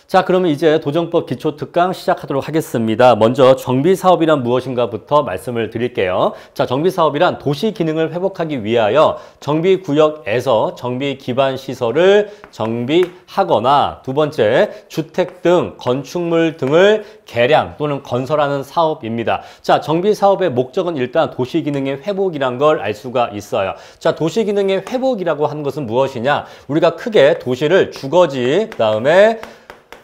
자, 그러면 이제 도정법 기초특강 시작하도록 하겠습니다. 먼저 정비사업이란 무엇인가부터 말씀을 드릴게요. 자, 정비사업이란 도시 기능을 회복하기 위하여 정비구역에서 정비기반시설을 정비하거나 두 번째, 주택 등 건축물 등을 개량 또는 건설하는 사업입니다. 자, 정비사업의 목적은 일단 도시 기능의 회복이란 걸 알 수가 있어요. 자, 도시 기능의 회복이라고 하는 것은 무엇이냐? 우리가 크게 도시를 주거지, 그다음에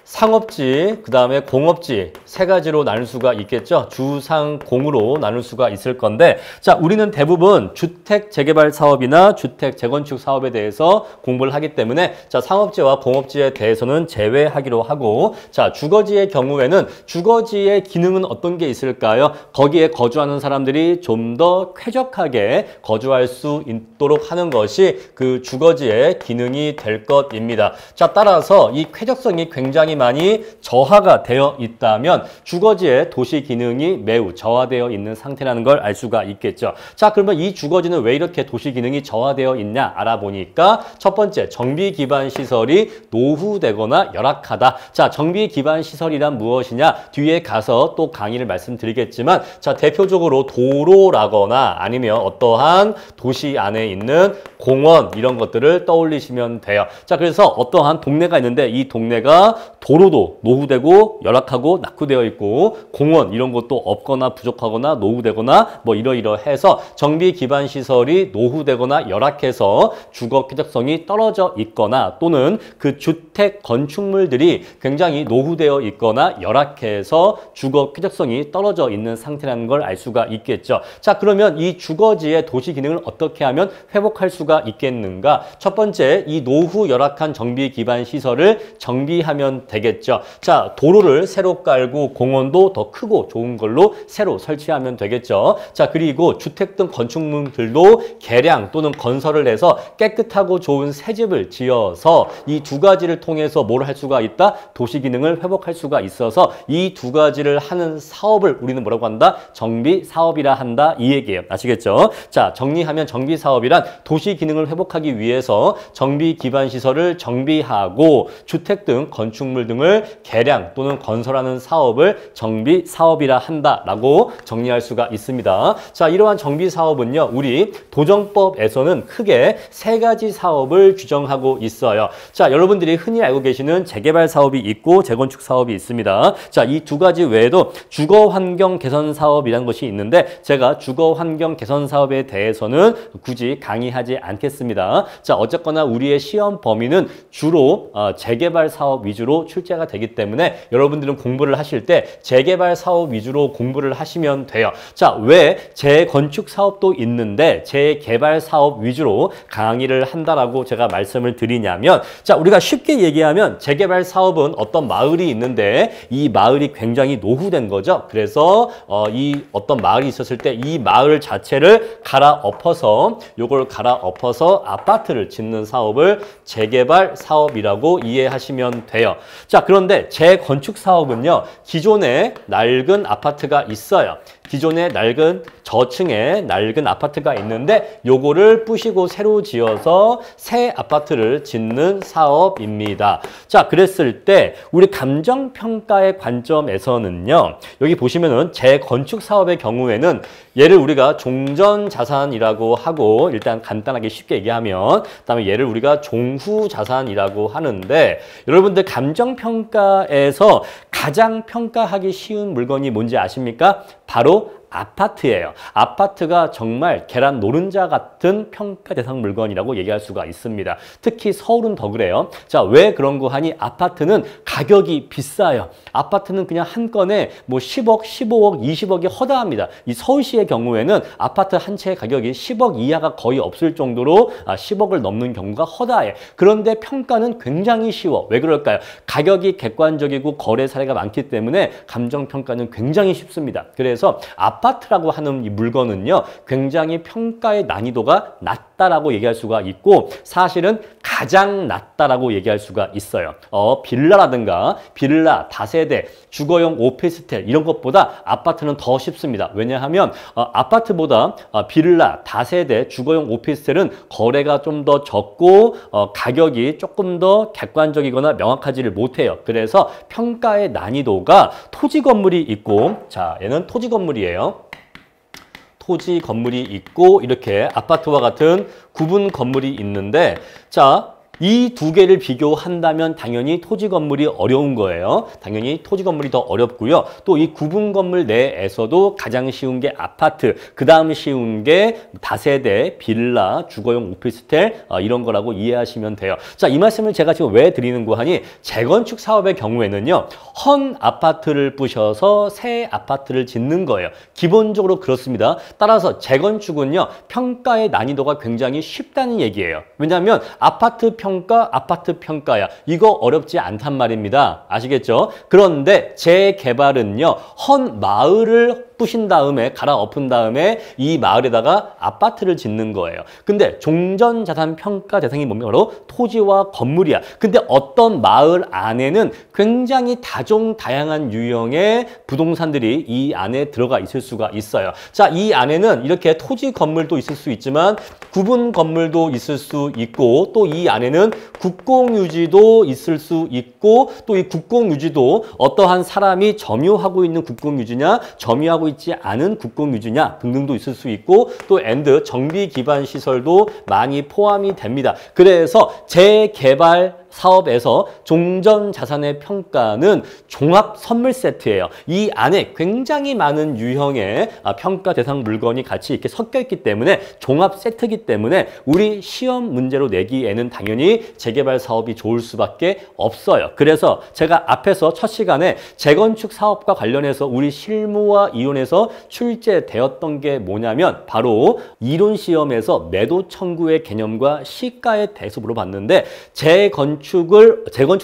상업지, 그 다음에 공업지 세 가지로 나눌 수가 있겠죠. 주상공으로 나눌 수가 있을 건데, 자, 우리는 대부분 주택 재개발 사업이나 주택 재건축 사업에 대해서 공부를 하기 때문에 자, 상업지와 공업지에 대해서는 제외하기로 하고, 자, 주거지의 경우에는 주거지의 기능은 어떤 게 있을까요? 거기에 거주하는 사람들이 좀 더 쾌적하게 거주할 수 있도록 하는 것이 그 주거지의 기능이 될 것입니다. 자, 따라서 이 쾌적성이 굉장히 많이 저하가 되어 있다면 주거지의 도시 기능이 매우 저하되어 있는 상태라는 걸 알 수가 있겠죠. 자, 그러면 이 주거지는 왜 이렇게 도시 기능이 저하되어 있냐 알아보니까 첫 번째, 정비 기반 시설이 노후되거나 열악하다. 자, 정비 기반 시설이란 무엇이냐? 뒤에 가서 또 강의를 말씀드리겠지만, 자, 대표적으로 도로라거나 아니면 어떠한 도시 안에 있는 공원 이런 것들을 떠올리시면 돼요. 자, 그래서 어떠한 동네가 있는데 이 동네가 도로도 노후되고 열악하고 낙후되어 있고 공원 이런 것도 없거나 부족하거나 노후되거나 뭐 이러이러해서 정비 기반 시설이 노후되거나 열악해서 주거 쾌적성이 떨어져 있거나 또는 그 주택 건축물들이 굉장히 노후되어 있거나 열악해서 주거 쾌적성이 떨어져 있는 상태라는 걸 알 수가 있겠죠. 자, 그러면 이 주거지의 도시 기능을 어떻게 하면 회복할 수가 있겠는가? 첫 번째, 이 노후 열악한 정비 기반 시설을 정비하면 되겠죠. 자, 도로를 새로 깔고 공원도 더 크고 좋은 걸로 새로 설치하면 되겠죠. 자, 그리고 주택 등 건축물들도 개량 또는 건설을 해서 깨끗하고 좋은 새 집을 지어서 이 두 가지를 통해서 뭘 할 수가 있다? 도시 기능을 회복할 수가 있어서 이 두 가지를 하는 사업을 우리는 뭐라고 한다? 정비 사업이라 한다, 이 얘기예요. 아시겠죠? 자, 정리하면 정비 사업이란 도시 기능을 회복하기 위해서 정비 기반 시설을 정비하고 주택 등 건축물 등을 개량 또는 건설하는 사업을 정비 사업이라 한다라고 정리할 수가 있습니다. 자, 이러한 정비 사업은요, 우리 도정법에서는 크게 세 가지 사업을 규정하고 있어요. 자, 여러분들이 흔히 알고 계시는 재개발 사업이 있고 재건축 사업이 있습니다. 자, 이 두 가지 외에도 주거 환경 개선 사업이라는 것이 있는데 제가 주거 환경 개선 사업에 대해서는 굳이 강의하지 않겠습니다. 자, 어쨌거나 우리의 시험 범위는 주로 재개발 사업 위주로 출제가 되기 때문에 여러분들은 공부를 하실 때 재개발 사업 위주로 공부를 하시면 돼요. 자, 왜 재건축 사업도 있는데 재개발 사업 위주로 강의를 한다라고 제가 말씀을 드리냐면, 자, 우리가 쉽게 얘기하면 재개발 사업은 어떤 마을이 있는데 이 마을이 굉장히 노후된 거죠. 그래서 이 어떤 마을이 있었을 때 이 마을 자체를 갈아엎어서 요걸 갈아엎어서 아파트를 짓는 사업을 재개발 사업이라고 이해하시면 돼요. 자, 그런데 재건축 사업은요, 기존에 낡은 아파트가 있어요. 기존에 낡은 저층에 낡은 아파트가 있는데 요거를 부시고 새로 지어서 새 아파트를 짓는 사업입니다. 자, 그랬을 때 우리 감정평가의 관점에서는요, 여기 보시면은 재건축 사업의 경우에는 얘를 우리가 종전자산이라고 하고, 일단 간단하게 쉽게 얘기하면, 그다음에 얘를 우리가 종후자산이라고 하는데, 여러분들 감정평가에서 가장 평가하기 쉬운 물건이 뭔지 아십니까? 바로 아파트예요. 아파트가 정말 계란 노른자 같은 평가 대상 물건이라고 얘기할 수가 있습니다. 특히 서울은 더 그래요. 자, 왜 그런 거 하니? 아파트는 가격이 비싸요. 아파트는 그냥 한 건에 뭐 10억, 15억, 20억이 허다합니다. 이 서울시의 경우에는 아파트 한 채의 가격이 10억 이하가 거의 없을 정도로 10억을 넘는 경우가 허다해. 그런데 평가는 굉장히 쉬워. 왜 그럴까요? 가격이 객관적이고 거래 사례가 많기 때문에 감정평가는 굉장히 쉽습니다. 그래서 아파트라고 하는 이 물건은요, 굉장히 평가의 난이도가 낮다라고 얘기할 수가 있고 사실은 가장 낮다라고 얘기할 수가 있어요. 빌라라든가 빌라, 다세대, 주거용 오피스텔 이런 것보다 아파트는 더 쉽습니다. 왜냐하면 아파트보다 빌라, 다세대, 주거용 오피스텔은 거래가 좀 더 적고 가격이 조금 더 객관적이거나 명확하지를 못해요. 그래서 평가의 난이도가 토지 건물이 있고, 자, 얘는 토지 건물이에요. 토지 건물이 있고 이렇게 아파트와 같은 구분 건물이 있는데, 자, 이 두 개를 비교한다면 당연히 토지 건물이 어려운 거예요. 당연히 토지 건물이 더 어렵고요. 또 이 구분 건물 내에서도 가장 쉬운 게 아파트, 그 다음 쉬운 게 다세대, 빌라, 주거용 오피스텔 이런 거라고 이해하시면 돼요. 자, 이 말씀을 제가 지금 왜 드리는고 하니 재건축 사업의 경우에는요. 헌 아파트를 부셔서 새 아파트를 짓는 거예요. 기본적으로 그렇습니다. 따라서 재건축은요. 평가의 난이도가 굉장히 쉽다는 얘기예요. 왜냐하면 아파트 평가야. 이거 어렵지 않단 말입니다. 아시겠죠? 그런데 재개발은요. 헌 마을을 부신 다음에 갈아엎은 다음에 이 마을에다가 아파트를 짓는 거예요. 근데 종전자산 평가 대상이 뭡니까? 바로 토지와 건물이야. 근데 어떤 마을 안에는 굉장히 다종다양한 유형의 부동산들이 이 안에 들어가 있을 수가 있어요. 자, 이 안에는 이렇게 토지 건물도 있을 수 있지만 구분 건물도 있을 수 있고 또 이 안에는 국공유지도 있을 수 있고 또 이 국공유지도 어떠한 사람이 점유하고 있는 국공유지냐 점유하고 있지 않은 국공유지냐 등등도 있을 수 있고 또 앤드 정비 기반 시설도 많이 포함이 됩니다. 그래서 재개발 사업에서 종전자산의 평가는 종합 선물 세트예요. 이 안에 굉장히 많은 유형의 평가 대상 물건이 같이 이렇게 섞여 있기 때문에 종합 세트이기 때문에 우리 시험 문제로 내기에는 당연히 재개발 사업이 좋을 수밖에 없어요. 그래서 제가 앞에서 첫 시간에 재건축 사업과 관련해서 우리 실무와 이론에서 출제되었던 게 뭐냐면 바로 이론 시험에서 매도 청구의 개념과 시가에 대해서 물어봤는데 재건축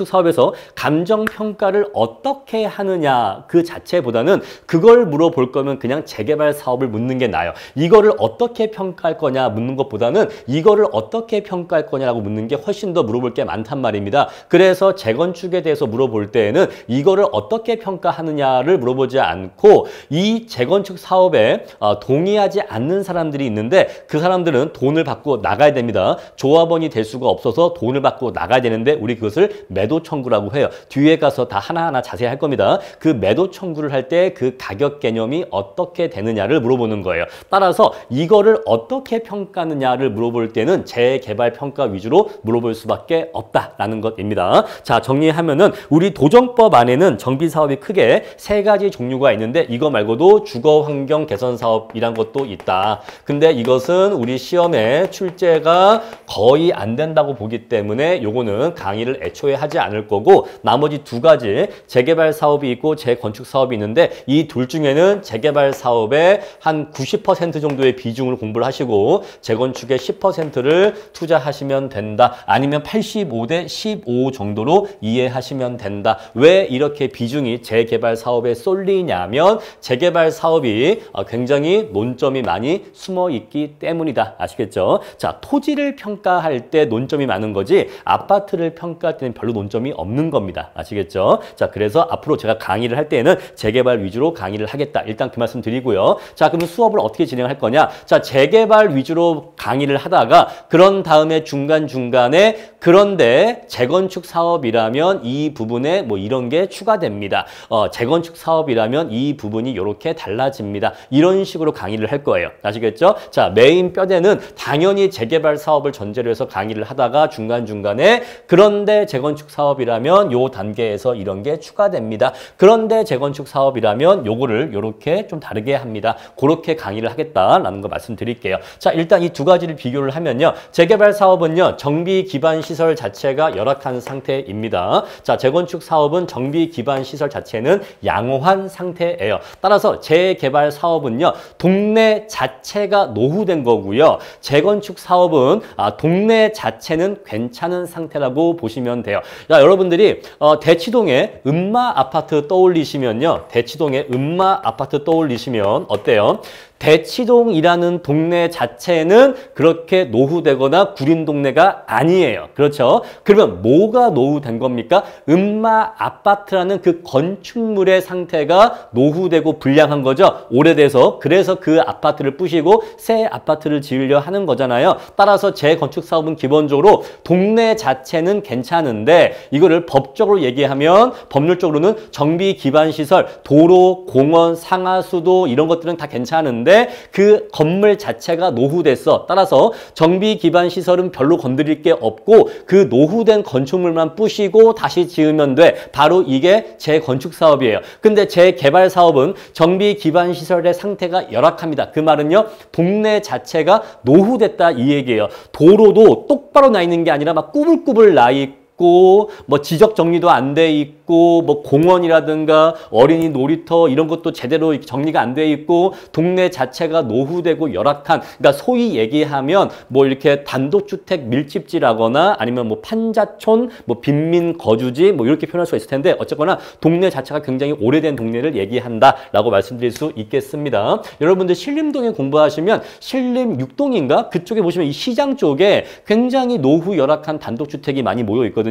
사업에서 감정평가를 어떻게 하느냐 그 자체보다는 그걸 물어볼 거면 그냥 재개발 사업을 묻는 게 나아요. 이거를 어떻게 평가할 거냐 묻는 것보다는 이거를 어떻게 평가할 거냐라고 묻는 게 훨씬 더 물어볼 게 많단 말입니다. 그래서 재건축에 대해서 물어볼 때에는 이거를 어떻게 평가하느냐를 물어보지 않고 이 재건축 사업에 동의하지 않는 사람들이 있는데 그 사람들은 돈을 받고 나가야 됩니다. 조합원이 될 수가 없어서 돈을 받고 나가야 되는데 우리 그것을 매도 청구라고 해요. 뒤에 가서 다 하나하나 자세히 할 겁니다. 그 매도 청구를 할 때 그 가격 개념이 어떻게 되느냐를 물어보는 거예요. 따라서 이거를 어떻게 평가하느냐를 물어볼 때는 재개발 평가 위주로 물어볼 수밖에 없다라는 것입니다. 자, 정리하면은 우리 도정법 안에는 정비 사업이 크게 세 가지 종류가 있는데 이거 말고도 주거 환경 개선 사업이란 것도 있다. 근데 이것은 우리 시험에 출제가 거의 안 된다고 보기 때문에 요거는 강의를 애초에 하지 않을 거고 나머지 두 가지 재개발 사업이 있고 재건축 사업이 있는데 이 둘 중에는 재개발 사업의 한 90% 정도의 비중을 공부를 하시고 재건축의 10%를 투자하시면 된다. 아니면 85대 15 정도로 이해하시면 된다. 왜 이렇게 비중이 재개발 사업에 쏠리냐면 재개발 사업이 굉장히 논점이 많이 숨어 있기 때문이다. 아시겠죠? 자, 토지를 평가할 때 논점이 많은 거지 아파트를 평가할 때는 별로 논점이 없는 겁니다. 아시겠죠? 자, 그래서 앞으로 제가 강의를 할 때는 재개발 위주로 강의를 하겠다. 일단 그 말씀 드리고요. 자, 그러면 수업을 어떻게 진행할 거냐? 자, 재개발 위주로 강의를 하다가 그런 다음에 중간중간에 그런데 재건축 사업이라면 이 부분에 뭐 이런 게 추가됩니다. 재건축 사업이라면 이 부분이 이렇게 달라집니다. 이런 식으로 강의를 할 거예요. 아시겠죠? 자, 메인 뼈대는 당연히 재개발 사업을 전제로 해서 강의를 하다가 중간중간에 그런데 재건축 사업이라면 요 단계에서 이런 게 추가됩니다. 그런데 재건축 사업이라면 요거를 요렇게 좀 다르게 합니다. 그렇게 강의를 하겠다라는 거 말씀드릴게요. 자, 일단 이 두 가지를 비교를 하면요. 재개발 사업은요. 정비 기반 시설 자체가 열악한 상태입니다. 자, 재건축 사업은 정비 기반 시설 자체는 양호한 상태예요. 따라서 재개발 사업은요. 동네 자체가 노후된 거고요. 재건축 사업은 동네 자체는 괜찮은 상태라고 있다라고 보시면 돼요. 자, 여러분들이 대치동에 음마 아파트 떠올리시면요. 대치동에 음마 아파트 떠올리시면 어때요? 대치동이라는 동네 자체는 그렇게 노후되거나 구린 동네가 아니에요. 그렇죠? 그러면 뭐가 노후된 겁니까? 음마 아파트라는 그 건축물의 상태가 노후되고 불량한 거죠. 오래돼서. 그래서 그 아파트를 부시고 새 아파트를 지으려 하는 거잖아요. 따라서 재건축 사업은 기본적으로 동네 자체는 괜찮은데 이거를 법적으로 얘기하면 법률적으로는 정비 기반 시설, 도로, 공원, 상하수도 이런 것들은 다 괜찮은데 그 건물 자체가 노후됐어. 따라서 정비 기반 시설은 별로 건드릴 게 없고 그 노후된 건축물만 부시고 다시 지으면 돼. 바로 이게 재건축 사업이에요. 근데 재개발 사업은 정비 기반 시설의 상태가 열악합니다. 그 말은요. 동네 자체가 노후됐다 이 얘기예요. 도로도 똑바로 나 있는 게 아니라 막 꾸불꾸불 나 있고 뭐 지적 정리도 안 돼 있고 뭐 공원이라든가 어린이 놀이터 이런 것도 제대로 정리가 안 돼 있고 동네 자체가 노후되고 열악한 그러니까 소위 얘기하면 뭐 이렇게 단독주택 밀집지라거나 아니면 뭐 판자촌 뭐 빈민 거주지 뭐 이렇게 표현할 수가 있을 텐데 어쨌거나 동네 자체가 굉장히 오래된 동네를 얘기한다라고 말씀드릴 수 있겠습니다. 여러분들 신림동에 공부하시면 신림 6동인가 그쪽에 보시면 이 시장 쪽에 굉장히 노후 열악한 단독주택이 많이 모여 있거든요.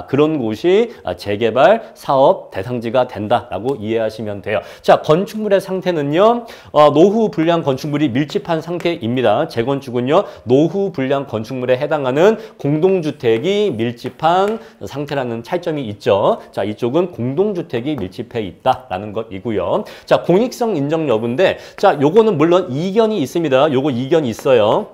그런 곳이 재개발 사업 대상지가 된다라고 이해하시면 돼요. 자, 건축물의 상태는요. 노후 불량 건축물이 밀집한 상태입니다. 재건축은요. 노후 불량 건축물에 해당하는 공동주택이 밀집한 상태라는 차이점이 있죠. 자, 이쪽은 공동주택이 밀집해 있다라는 것이고요. 자, 공익성 인정 여부인데 자, 요거는 물론 이견이 있습니다. 요거 이견이 있어요.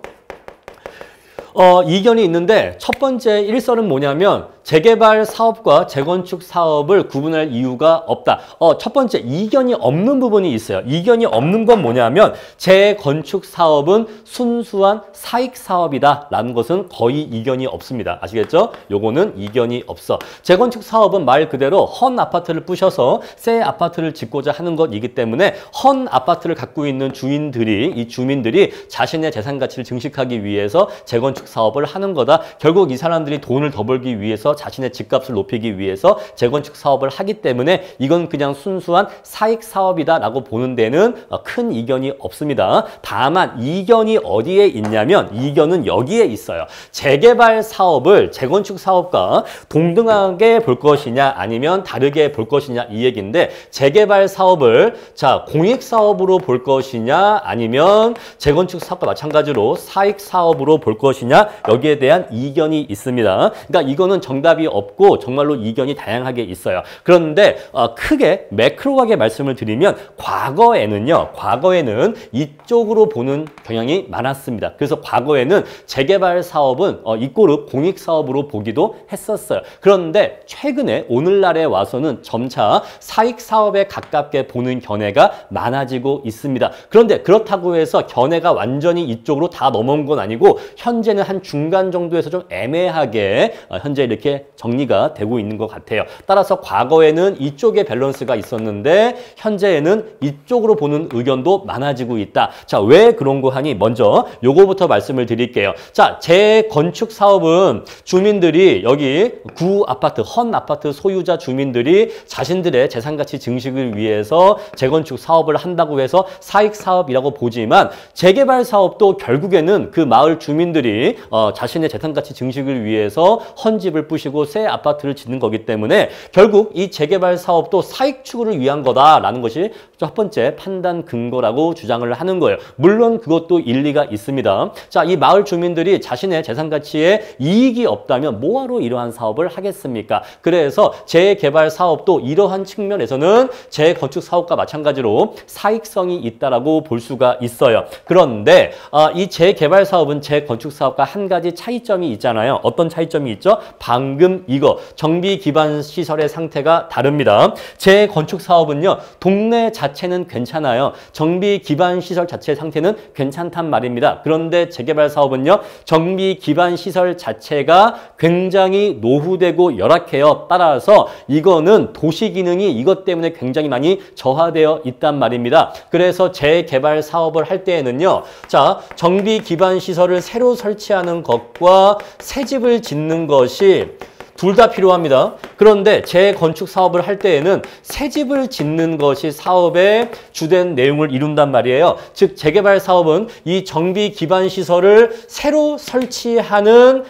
이견이 있는데 첫 번째 일설은 뭐냐면 재개발 사업과 재건축 사업을 구분할 이유가 없다. 첫 번째 이견이 없는 부분이 있어요. 이견이 없는 건 뭐냐면 재건축 사업은 순수한 사익 사업이다라는 것은 거의 이견이 없습니다. 아시겠죠? 요거는 이견이 없어. 재건축 사업은 말 그대로 헌 아파트를 부셔서 새 아파트를 짓고자 하는 것이기 때문에 헌 아파트를 갖고 있는 이 주민들이 자신의 재산 가치를 증식하기 위해서 재건축 사업을 하는 거다. 결국 이 사람들이 돈을 더 벌기 위해서 자신의 집값을 높이기 위해서 재건축 사업을 하기 때문에 이건 그냥 순수한 사익 사업이다라고 보는 데는 큰 이견이 없습니다. 다만 이견이 어디에 있냐면 이견은 여기에 있어요. 재개발 사업을 재건축 사업과 동등하게 볼 것이냐 아니면 다르게 볼 것이냐 이 얘기인데 재개발 사업을 자 공익 사업으로 볼 것이냐 아니면 재건축 사업과 마찬가지로 사익 사업으로 볼 것이냐 여기에 대한 이견이 있습니다. 그러니까 이거는 정답이 없고 정말로 이견이 다양하게 있어요. 그런데 크게 매크로하게 말씀을 드리면 과거에는 이쪽으로 보는 경향이 많았습니다. 그래서 과거에는 재개발 사업은 이꼬르 공익 사업으로 보기도 했었어요. 그런데 최근에 오늘날에 와서는 점차 사익 사업에 가깝게 보는 견해가 많아지고 있습니다. 그런데 그렇다고 해서 견해가 완전히 이쪽으로 다 넘어온 건 아니고 현재는 한 중간 정도에서 좀 애매하게 현재 이렇게 정리가 되고 있는 것 같아요. 따라서 과거에는 이쪽에 밸런스가 있었는데 현재에는 이쪽으로 보는 의견도 많아지고 있다. 자, 왜 그런 거 하니? 먼저 요거부터 말씀을 드릴게요. 자, 재건축 사업은 주민들이 여기 구 아파트, 헌 아파트 소유자 주민들이 자신들의 재산가치 증식을 위해서 재건축 사업을 한다고 해서 사익 사업이라고 보지만 재개발 사업도 결국에는 그 마을 주민들이 자신의 재산가치 증식을 위해서 헌 집을 부시고 새 아파트를 짓는 거기 때문에 결국 이 재개발 사업도 사익 추구를 위한 거다라는 것이 첫 번째 판단 근거라고 주장을 하는 거예요. 물론 그것도 일리가 있습니다. 자, 이 마을 주민들이 자신의 재산 가치에 이익이 없다면 뭐하러 이러한 사업을 하겠습니까? 그래서 재개발 사업도 이러한 측면에서는 재건축 사업과 마찬가지로 사익성이 있다라고 볼 수가 있어요. 그런데 이 재개발 사업은 재건축 사업과 한 가지 차이점이 있잖아요. 어떤 차이점이 있죠? 방금 이거 정비 기반 시설의 상태가 다릅니다. 재건축 사업은요. 동네 자체는 괜찮아요. 정비 기반 시설 자체의 상태는 괜찮단 말입니다. 그런데 재개발 사업은요. 정비 기반 시설 자체가 굉장히 노후되고 열악해요. 따라서 이거는 도시 기능이 이것 때문에 굉장히 많이 저하되어 있단 말입니다. 그래서 재개발 사업을 할 때에는요. 자, 정비 기반 시설을 새로 설치하는 것과 새 집을 짓는 것이 둘 다 필요합니다. 그런데 재건축 사업을 할 때에는 새 집을 짓는 것이 사업의 주된 내용을 이룬단 말이에요. 즉 재개발 사업은 이 정비 기반 시설을 새로 설치하는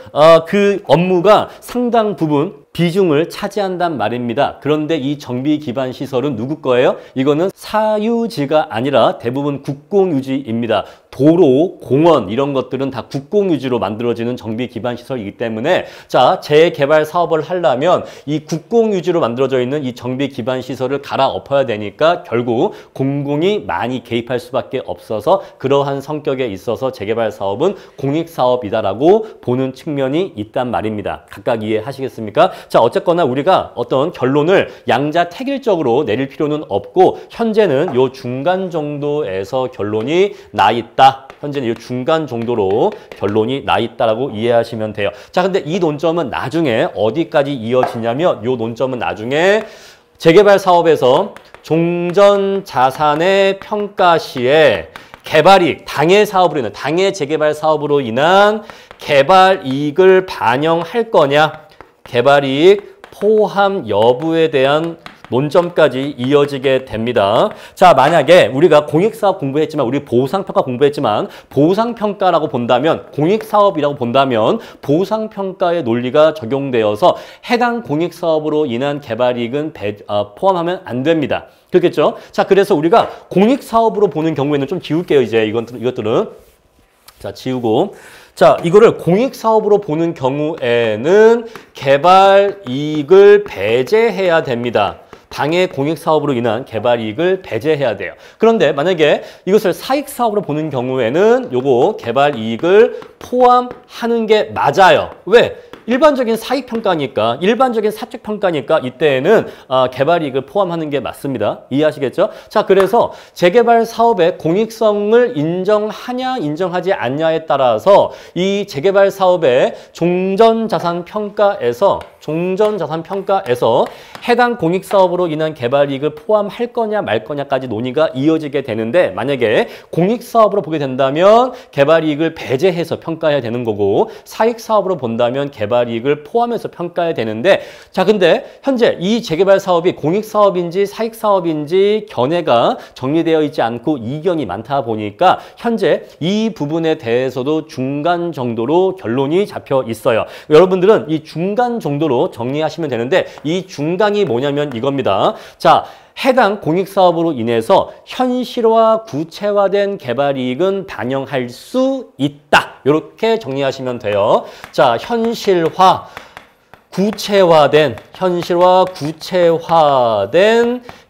그 업무가 상당 부분 비중을 차지한단 말입니다. 그런데 이 정비 기반 시설은 누구 거예요? 이거는 사유지가 아니라 대부분 국공유지입니다. 도로, 공원 이런 것들은 다 국공유지로 만들어지는 정비 기반 시설이기 때문에 자, 재개발 사업을 하려면 이 국공유지로 만들어져 있는 이 정비 기반 시설을 갈아엎어야 되니까 결국 공공이 많이 개입할 수밖에 없어서 그러한 성격에 있어서 재개발 사업은 공익사업이다라고 보는 측면이 있단 말입니다. 각각 이해하시겠습니까? 자, 어쨌거나 우리가 어떤 결론을 양자택일적으로 내릴 필요는 없고 현재는 요 중간 정도에서 결론이 나 있다. 현재는 이 중간 정도로 결론이 나 있다라고 이해하시면 돼요. 자, 근데 이 논점은 나중에 어디까지 이어지냐면 이 논점은 나중에 재개발 사업에서 종전 자산의 평가 시에 개발이익, 당해 사업으로 인한 당해 재개발 사업으로 인한 개발 이익을 반영할 거냐, 개발이익 포함 여부에 대한 논점까지 이어지게 됩니다. 자, 만약에 우리가 공익사업 공부했지만 우리 보상평가 공부했지만 보상평가라고 본다면 공익사업이라고 본다면 보상평가의 논리가 적용되어서 해당 공익사업으로 인한 개발이익은 포함하면 안 됩니다. 그렇겠죠? 자, 그래서 우리가 공익사업으로 보는 경우에는 좀 지울게요. 이제 이것들은. 자, 지우고. 자, 이거를 공익사업으로 보는 경우에는 개발이익을 배제해야 됩니다. 당해 공익사업으로 인한 개발이익을 배제해야 돼요. 그런데 만약에 이것을 사익사업으로 보는 경우에는 요거 개발이익을 포함하는 게 맞아요. 왜? 일반적인 사익평가니까, 일반적인 사적평가니까 이때에는 개발이익을 포함하는 게 맞습니다. 이해하시겠죠? 자, 그래서 재개발 사업의 공익성을 인정하냐, 인정하지 않냐에 따라서 이 재개발 사업의 종전자산평가에서 해당 공익사업으로 인한 개발이익을 포함할 거냐 말 거냐까지 논의가 이어지게 되는데 만약에 공익사업으로 보게 된다면 개발이익을 배제해서 평가해야 되는 거고 사익사업으로 본다면 개발이익을 포함해서 평가해야 되는데 자, 근데 현재 이 재개발 사업이 공익사업인지 사익사업인지 견해가 정리되어 있지 않고 이견이 많다 보니까 현재 이 부분에 대해서도 중간 정도로 결론이 잡혀 있어요. 여러분들은 이 중간 정도로 정리하시면 되는데 이 중간이 뭐냐면 이겁니다. 자, 해당 공익사업으로 인해서 현실화, 구체화된 개발이익은 반영할 수 있다. 이렇게 정리하시면 돼요. 자, 현실화, 구체화된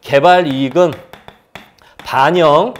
개발이익은 반영해야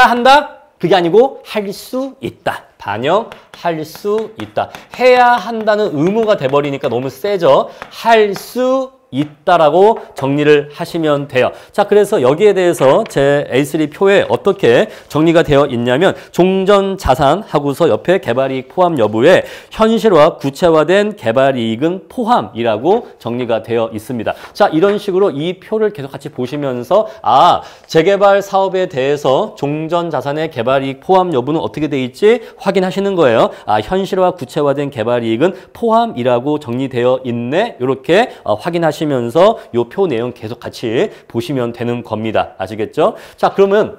한다? 그게 아니고 할 수 있다. 반영할 수 있다. 해야 한다는 의무가 돼버리니까 너무 세죠. 할 수 있다라고 정리를 하시면 돼요. 자, 그래서 여기에 대해서 제 A3 표에 어떻게 정리가 되어 있냐면 종전 자산 하고서 옆에 개발이익 포함 여부에 현실화, 구체화된 개발이익은 포함이라고 정리가 되어 있습니다. 자, 이런 식으로 이 표를 계속 같이 보시면서 재개발 사업에 대해서 종전 자산의 개발이익 포함 여부는 어떻게 돼 있지 확인하시는 거예요. 현실화, 구체화된 개발이익은 포함이라고 정리되어 있네. 이렇게 확인하시면서 요 표 내용 계속 같이 보시면 되는 겁니다. 아시겠죠? 자, 그러면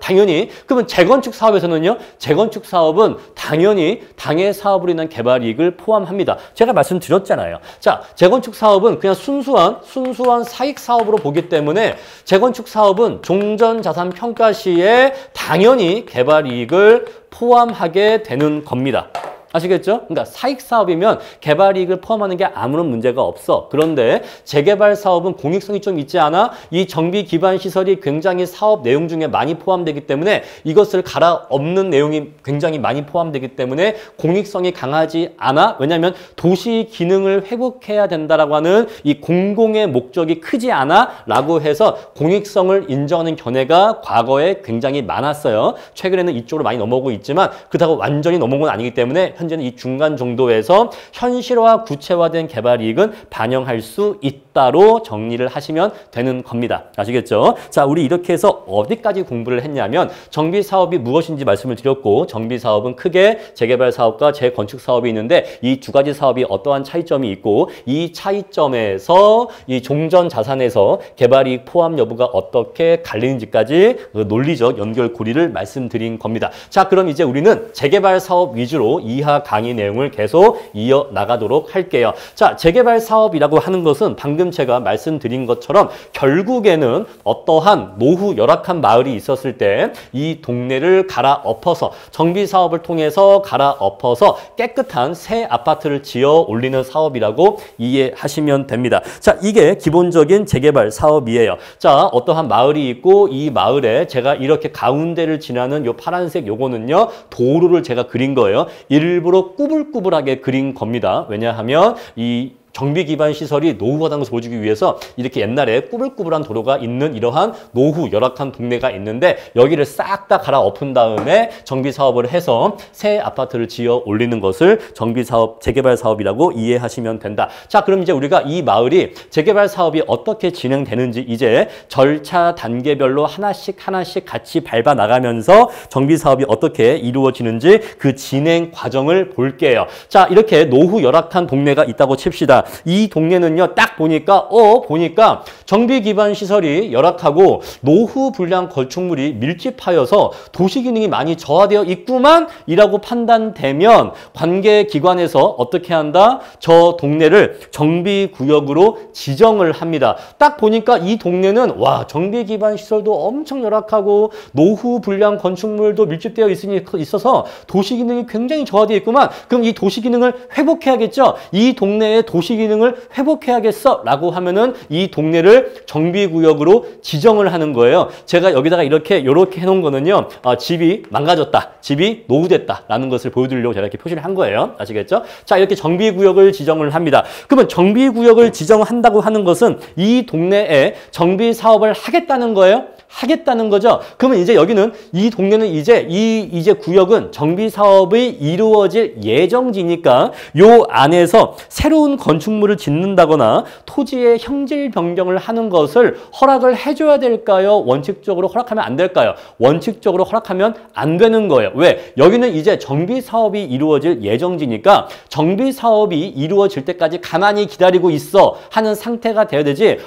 재건축 사업에서는요. 재건축 사업은 당연히 당해 사업으로 인한 개발이익을 포함합니다. 제가 말씀드렸잖아요. 자, 재건축 사업은 그냥 순수한 사익 사업으로 보기 때문에 재건축 사업은 종전자산 평가 시에 당연히 개발이익을 포함하게 되는 겁니다. 아시겠죠? 그러니까 사익사업이면 개발이익을 포함하는 게 아무런 문제가 없어. 그런데 재개발 사업은 공익성이 좀 있지 않아? 이 정비 기반 시설이 굉장히 사업 내용 중에 많이 포함되기 때문에 이것을 갈아엎는 내용이 굉장히 많이 포함되기 때문에 공익성이 강하지 않아? 왜냐하면 도시 기능을 회복해야 된다라고 하는 이 공공의 목적이 크지 않아? 라고 해서 공익성을 인정하는 견해가 과거에 굉장히 많았어요. 최근에는 이쪽으로 많이 넘어오고 있지만 그렇다고 완전히 넘어온 건 아니기 때문에 현재는 이 중간 정도에서 현실화 구체화된 개발 이익은 반영할 수 있다로 정리를 하시면 되는 겁니다. 아시겠죠? 자, 우리 이렇게 해서 어디까지 공부를 했냐면 정비 사업이 무엇인지 말씀을 드렸고 정비 사업은 크게 재개발 사업과 재건축 사업이 있는데 이 두 가지 사업이 어떠한 차이점이 있고 이 차이점에서 이 종전 자산에서 개발 이익 포함 여부가 어떻게 갈리는지까지 논리적 연결고리를 말씀드린 겁니다. 자, 그럼 이제 우리는 재개발 사업 위주로 이하 강의 내용을 계속 이어나가도록 할게요. 자, 재개발 사업이라고 하는 것은 방금 제가 말씀드린 것처럼 결국에는 어떠한 노후 열악한 마을이 있었을 때 이 동네를 갈아엎어서 정비 사업을 통해서 갈아엎어서 깨끗한 새 아파트를 지어 올리는 사업이라고 이해하시면 됩니다. 자, 이게 기본적인 재개발 사업이에요. 자, 어떠한 마을이 있고 이 마을에 제가 이렇게 가운데를 지나는 요 파란색 요거는요 도로를 제가 그린 거예요. 일부러 꾸불꾸불하게 그린 겁니다. 왜냐하면 이 정비 기반 시설이 노후화된 것을 보여주기 위해서 이렇게 옛날에 꾸불꾸불한 도로가 있는 이러한 노후 열악한 동네가 있는데 여기를 싹 다 갈아엎은 다음에 정비 사업을 해서 새 아파트를 지어 올리는 것을 정비 사업, 재개발 사업이라고 이해하시면 된다. 자, 그럼 이제 우리가 이 마을이 재개발 사업이 어떻게 진행되는지 이제 절차 단계별로 하나씩 같이 밟아 나가면서 정비 사업이 어떻게 이루어지는지 그 진행 과정을 볼게요. 자, 이렇게 노후 열악한 동네가 있다고 칩시다. 이 동네는요, 딱 보니까 정비 기반 시설이 열악하고 노후 불량 건축물이 밀집하여서 도시 기능이 많이 저하되어 있구만 이라고 판단되면 관계 기관에서 어떻게 한다? 저 동네를 정비 구역으로 지정을 합니다. 딱 보니까 이 동네는 와, 정비 기반 시설도 엄청 열악하고 노후 불량 건축물도 밀집되어 있어서 도시 기능이 굉장히 저하되어 있구만. 그럼 이 도시 기능을 회복해야겠죠? 이 동네의 도시 기능을 회복해야겠어 라고 하면은 이 동네를 정비구역으로 지정을 하는 거예요. 제가 여기다가 이렇게 해놓은 거는요, 집이 망가졌다, 집이 노후됐다 라는 것을 보여드리려고 제가 이렇게 표시를 한 거예요. 아시겠죠? 자, 이렇게 정비구역을 지정을 합니다. 그러면 정비구역을 지정한다고 하는 것은 이 동네에 정비 사업을 하겠다는 거예요. 하겠다는 거죠. 그러면 이제 여기는 이 동네는 이제 구역은 정비 사업이 이루어질 예정지니까 요 안에서 새로운 건축물을 짓는다거나 토지의 형질 변경을 하는 것을 허락을 해줘야 될까요? 원칙적으로 허락하면 안 될까요? 원칙적으로 허락하면 안 되는 거예요. 왜? 여기는 이제 정비 사업이 이루어질 예정지니까 정비 사업이 이루어질 때까지 가만히 기다리고 있어 하는 상태가 돼야 되지.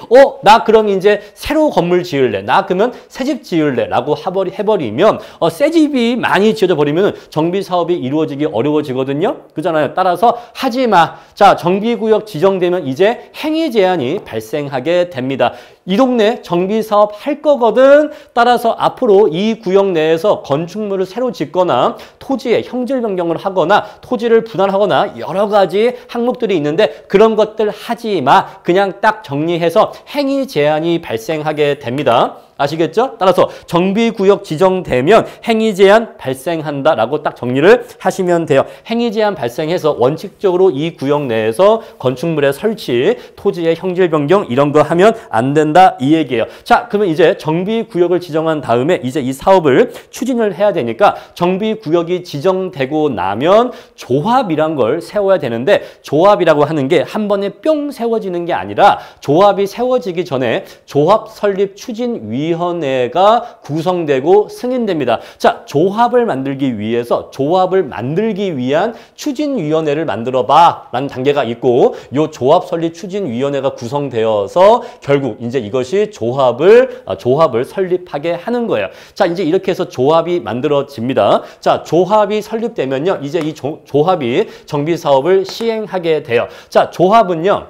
나 그럼 이제 새로 건물 지을래. 나 그러면 새집 지을래 라고 해버리면 새 집이 많이 지어져 버리면 정비 사업이 이루어지기 어려워지거든요. 그잖아요. 따라서 하지 마. 자, 정비구역 지정되면 이제 행위 제한이 발생하게 됩니다. 이 동네 정비 사업 할 거거든. 따라서 앞으로 이 구역 내에서 건축물을 새로 짓거나 토지의 형질 변경을 하거나 토지를 분할하거나 여러 가지 항목들이 있는데 그런 것들 하지 마. 그냥 딱 정리해서 행위 제한이 발생하게 됩니다. 아시겠죠? 따라서 정비구역 지정되면 행위 제한 발생한다라고 딱 정리를 하시면 돼요. 행위 제한 발생해서 원칙적으로 이 구역 내에서 건축물의 설치, 토지의 형질 변경 이런 거 하면 안 된다 이 얘기예요. 자, 그러면 이제 정비구역을 지정한 다음에 이제 이 사업을 추진을 해야 되니까 정비구역이 지정되고 나면 조합이란 걸 세워야 되는데 조합이라고 하는 게 한 번에 뿅 세워지는 게 아니라 조합이 세워지기 전에 조합 설립 추진위원회가 구성되고 승인됩니다. 자, 조합을 만들기 위한 추진위원회를 만들어봐 라는 단계가 있고 요 조합 설립 추진위원회가 구성되어서 결국 이제 이것이 조합을 설립하게 하는 거예요. 자, 이제 이렇게 해서 조합이 만들어집니다. 자, 조합이 설립되면요, 이제 이 조합이 정비 사업을 시행하게 돼요. 자, 조합은요,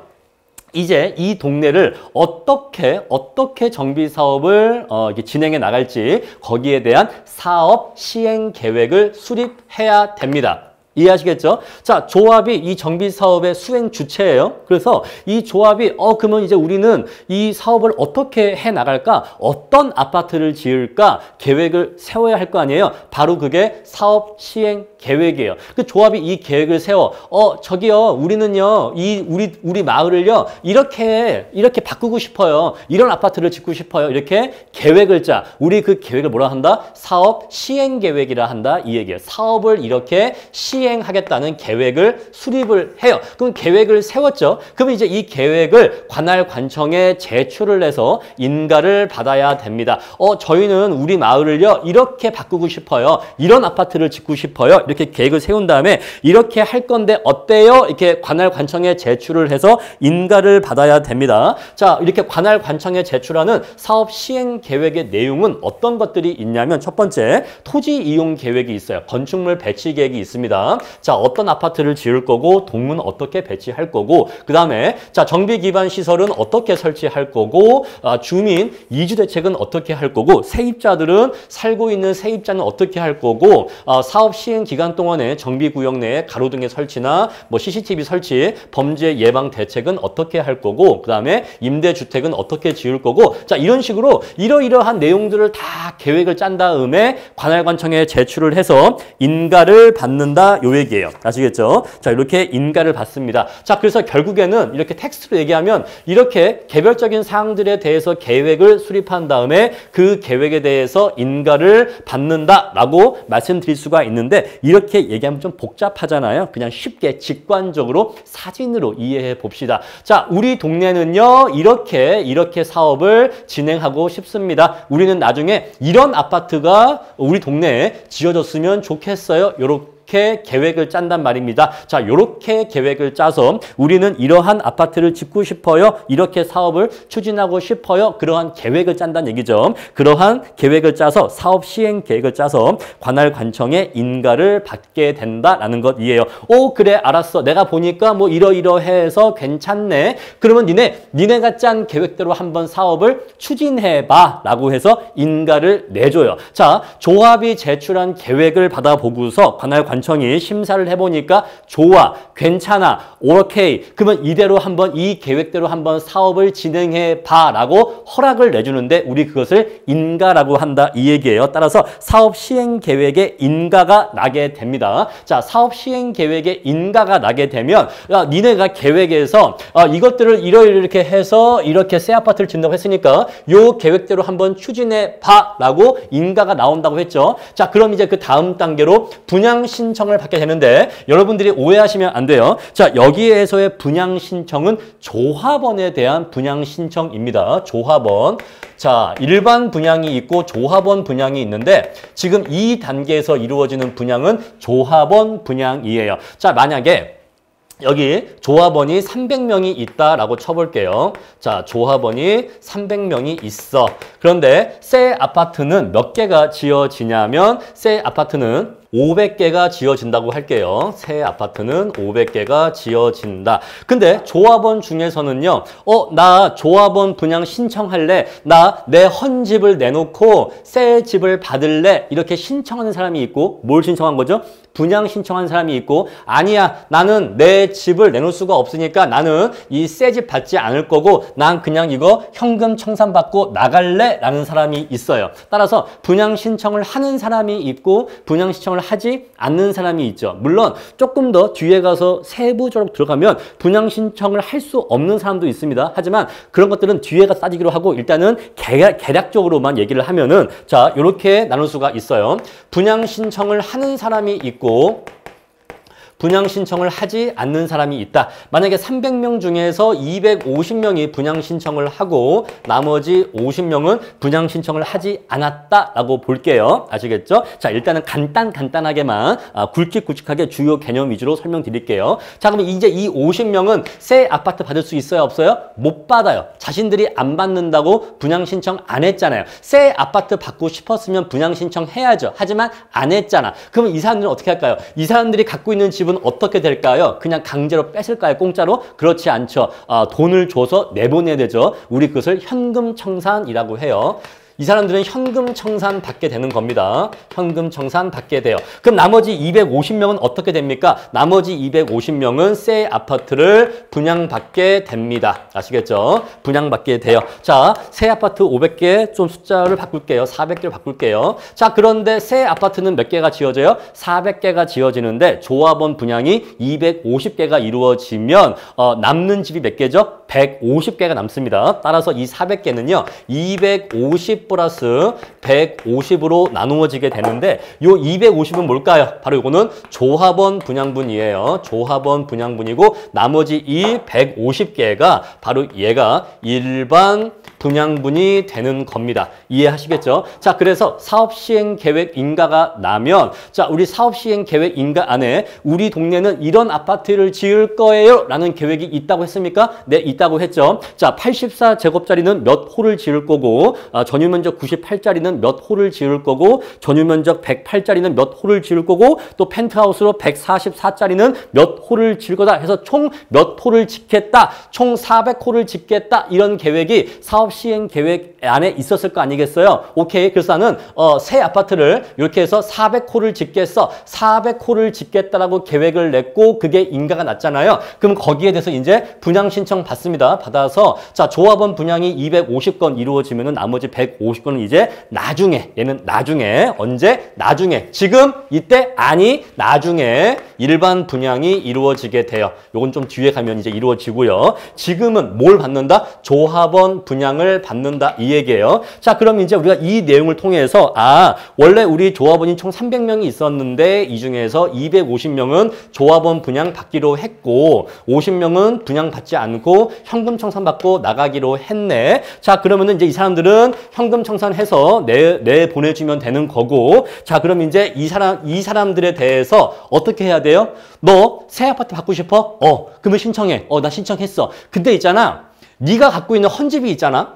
이제 이 동네를 어떻게 정비 사업을 진행해 나갈지 거기에 대한 사업 시행 계획을 수립해야 됩니다. 이해하시겠죠? 자, 조합이 이 정비 사업의 수행 주체예요. 그래서 이 조합이 그러면 이제 우리는 이 사업을 어떻게 해 나갈까? 어떤 아파트를 지을까? 계획을 세워야 할 거 아니에요. 바로 그게 사업 시행 계획이에요. 그 조합이 이 계획을 세워. 저기요, 우리는요, 우리 마을을요, 이렇게 바꾸고 싶어요. 이런 아파트를 짓고 싶어요. 이렇게 계획을 짜. 우리 그 계획을 뭐라 한다? 사업 시행 계획이라 한다. 이 얘기예요. 사업을 이렇게 시행하겠다는 계획을 수립을 해요. 그럼 계획을 세웠죠. 그러면 이제 이 계획을 관할 관청에 제출을 해서 인가를 받아야 됩니다. 저희는 우리 마을을요, 이렇게 바꾸고 싶어요. 이런 아파트를 짓고 싶어요. 이렇게 계획을 세운 다음에 이렇게 할 건데 어때요? 이렇게 관할 관청에 제출을 해서 인가를 받아야 됩니다. 자, 이렇게 관할 관청에 제출하는 사업 시행 계획의 내용은 어떤 것들이 있냐면 첫 번째, 토지 이용 계획이 있어요. 건축물 배치 계획이 있습니다. 자, 어떤 아파트를 지을 거고 동은 어떻게 배치할 거고 그 다음에 자, 정비 기반 시설은 어떻게 설치할 거고 주민 이주 대책은 어떻게 할 거고 세입자들은 살고 있는 세입자는 어떻게 할 거고 사업 시행 기간 동안에 정비 구역 내에 가로등의 설치나 뭐 CCTV 설치, 범죄 예방 대책은 어떻게 할 거고 그 다음에 임대주택은 어떻게 지을 거고 자, 이런 식으로 이러이러한 내용들을 다 계획을 짠 다음에 관할관청에 제출을 해서 인가를 받는다 요 얘기예요. 아시겠죠? 자, 이렇게 인가를 받습니다. 자, 그래서 결국에는 이렇게 텍스트로 얘기하면 이렇게 개별적인 사항들에 대해서 계획을 수립한 다음에 그 계획에 대해서 인가를 받는다라고 말씀드릴 수가 있는데 이렇게 얘기하면 좀 복잡하잖아요. 그냥 쉽게 직관적으로 사진으로 이해해 봅시다. 자, 우리 동네는요, 이렇게 사업을 진행하고 싶습니다. 우리는 나중에 이런 아파트가 우리 동네에 지어졌으면 좋겠어요. 요렇게 계획을 짠단 말입니다. 자, 요렇게 계획을 짜서 우리는 이러한 아파트를 짓고 싶어요. 이렇게 사업을 추진하고 싶어요. 그러한 계획을 짠다는 얘기죠. 그러한 계획을 짜서 사업 시행 계획을 짜서 관할 관청에 인가를 받게 된다라는 것 이해요. 그래, 알았어. 내가 보니까 뭐 이러이러해서 괜찮네. 그러면 니네가 짠 계획대로 한번 사업을 추진해봐 라고 해서 인가를 내줘요. 자, 조합이 제출한 계획을 받아보고서 관할 관청이 심사를 해보니까 좋아, 괜찮아, 오케이. 그러면 이대로 한번 이 계획대로 한번 사업을 진행해봐 라고 허락을 내주는데 우리 그것을 인가라고 한다 이 얘기예요. 따라서 사업 시행 계획에 인가가 나게 됩니다. 자, 사업 시행 계획에 인가가 나게 되면 니네가 계획에서 이것들을 이렇게 해서 이렇게 새 아파트를 짓는다고 했으니까 요 계획대로 한번 추진해봐 라고 인가가 나온다고 했죠. 자, 그럼 이제 그 다음 단계로 분양 신청을 받게 되는데 여러분들이 오해하시면 안 돼요. 자, 여기에서의 분양 신청은 조합원에 대한 분양 신청입니다. 조합원. 자, 일반 분양이 있고 조합원 분양이 있는데 지금 이 단계에서 이루어지는 분양은 조합원 분양이에요. 자, 만약에 여기 조합원이 300명이 있다라고 쳐볼게요. 자, 조합원이 300명이 있어. 그런데 새 아파트는 몇 개가 지어지냐면 새 아파트는 500개가 지어진다고 할게요. 새 아파트는 500개가 지어진다. 근데 조합원 중에서는요. 나 조합원 분양 신청할래. 나 내 헌집을 내놓고 새 집을 받을래. 이렇게 신청하는 사람이 있고 뭘 신청한 거죠? 분양 신청한 사람이 있고 아니야. 나는 내 집을 내놓을 수가 없으니까 나는 이 새 집 받지 않을 거고 난 그냥 이거 현금 청산받고 나갈래 라는 사람이 있어요. 따라서 분양 신청을 하는 사람이 있고 분양 신청을 하지 않는 사람이 있죠. 물론 조금 더 뒤에 가서 세부적으로 들어가면 분양 신청을 할 수 없는 사람도 있습니다. 하지만 그런 것들은 뒤에 가서 따지기로 하고 일단은 개략적으로만 얘기를 하면은 자, 이렇게 나눌 수가 있어요. 분양 신청을 하는 사람이 있고 분양 신청을 하지 않는 사람이 있다. 만약에 300명 중에서 250명이 분양 신청을 하고 나머지 50명은 분양 신청을 하지 않았다라고 볼게요. 아시겠죠? 자, 일단은 간단하게만 굵직굵직하게 주요 개념 위주로 설명드릴게요. 자, 그러면 이제 이 50명은 새 아파트 받을 수 있어요? 없어요? 못 받아요. 자신들이 안 받는다고 분양 신청 안 했잖아요. 새 아파트 받고 싶었으면 분양 신청해야죠. 하지만 안 했잖아. 그러면 이 사람들은 어떻게 할까요? 이 사람들이 갖고 있는 집은 어떻게 될까요? 그냥 강제로 뺏을까요? 공짜로? 그렇지 않죠. 돈을 줘서 내보내야 되죠. 우리 그것을 현금 청산이라고 해요. 이 사람들은 현금 청산 받게 되는 겁니다. 현금 청산 받게 돼요. 그럼 나머지 250명은 어떻게 됩니까? 나머지 250명은 새 아파트를 분양받게 됩니다. 아시겠죠? 분양받게 돼요. 자, 새 아파트 500개 좀 숫자를 바꿀게요. 400개를 바꿀게요. 자, 그런데 새 아파트는 몇 개가 지어져요? 400개가 지어지는데 조합원 분양이 250개가 이루어지면 남는 집이 몇 개죠? 150개가 남습니다. 따라서 이 400개는요. 250 플러스 150으로 나누어지게 되는데 요 250은 뭘까요? 바로 이거는 조합원 분양분이에요. 조합원 분양분이고 나머지 이 150개가 바로 얘가 일반 분양분이 되는 겁니다. 이해하시겠죠? 자, 그래서 사업시행 계획 인가가 나면 자, 우리 사업시행 계획 인가 안에 우리 동네는 이런 아파트를 지을 거예요 라는 계획이 있다고 했습니까? 네, 있다고 했죠. 자, 84제곱짜리는 몇 홀을 지을 거고 전유면적 98짜리는 몇 홀을 지을 거고 전유면적 108짜리는 몇 홀을 지을 거고 또 펜트하우스로 144짜리는 몇 홀을 지을 거다 해서 총 몇 홀을 짓겠다. 총 400홀을 짓겠다. 이런 계획이 사업시행 계획 안에 있었을 거 아니겠어요? 오케이. 그래서 나는 새 아파트를 이렇게 해서 400홀을 짓겠어. 400홀을 짓겠다라고 계획을 냈고 그게 인가가 났잖아요. 그럼 거기에 대해서 이제 분양 신청 받습니다. 받아서 자, 조합원 분양이 250건 이루어지면은 나머지 150건은 이제 나중에 얘는 나중에 언제? 나중에 지금 이때 아니 나중에 일반 분양이 이루어지게 돼요. 요건 좀 뒤에 가면 이제 이루어지고요. 지금은 뭘 받는다? 조합원 분양을 받는다 이 얘기예요. 자, 그럼 이제 우리가 이 내용을 통해서 원래 우리 조합원이 총 300명이 있었는데 이 중에서 250명은 조합원 분양 받기로 했고 50명은 분양 받지 않고 현금 청산받고 나가기로 했네. 자, 그러면은 이제 이 사람들은 현금 청산해서 내 보내주면 되는 거고 자, 그럼 이제 이 사람들에 대해서 어떻게 해야 돼요? 너 새 아파트 받고 싶어? 그러면 신청해. 나 신청했어. 근데 있잖아. 네가 갖고 있는 헌집이 있잖아.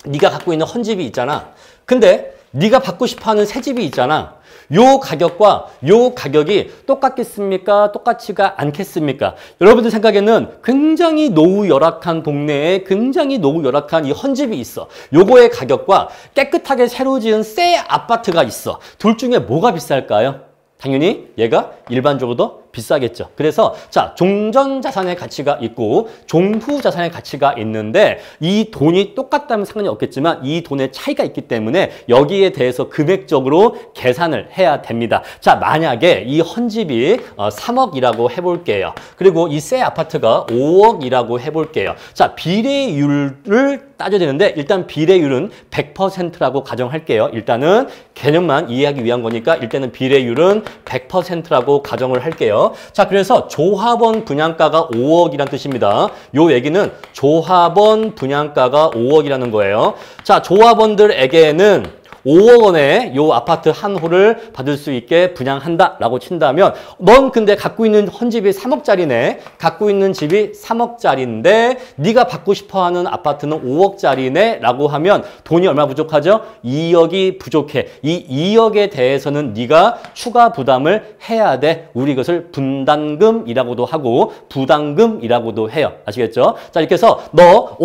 네가 갖고 있는 헌집이 있잖아. 근데 네가 받고 싶어하는 새 집이 있잖아. 요 가격과 요 가격이 똑같겠습니까? 똑같지가 않겠습니까? 여러분들 생각에는 굉장히 노후 열악한 동네에 굉장히 노후 열악한 이 헌집이 있어. 요거의 가격과 깨끗하게 새로 지은 새 아파트가 있어. 둘 중에 뭐가 비쌀까요? 당연히 얘가 일반적으로 더 비싸겠죠. 그래서 자, 종전 자산의 가치가 있고 종후 자산의 가치가 있는데 이 돈이 똑같다면 상관이 없겠지만 이 돈의 차이가 있기 때문에 여기에 대해서 금액적으로 계산을 해야 됩니다. 자, 만약에 이 헌집이 3억이라고 해볼게요. 그리고 이 새 아파트가 5억이라고 해볼게요. 자, 비례율을 따져야 되는데 일단 비례율은 100%라고 가정할게요. 일단은 개념만 이해하기 위한 거니까 일단은 비례율은 100%라고 가정을 할게요. 자, 그래서 조합원 분양가가 5억이란 뜻입니다. 요 얘기는 조합원 분양가가 5억이라는 거예요. 자, 조합원들에게는 5억 원에 요 아파트 한 홀을 받을 수 있게 분양한다라고 친다면 넌 근데 갖고 있는 헌집이 3억짜리네. 갖고 있는 집이 3억짜리인데 네가 받고 싶어하는 아파트는 5억짜리네 라고 하면 돈이 얼마 부족하죠? 2억이 부족해. 이 2억에 대해서는 네가 추가 부담을 해야 돼. 우리 이것을 분담금이라고도 하고 부담금이라고도 해요. 아시겠죠? 자, 이렇게 해서 너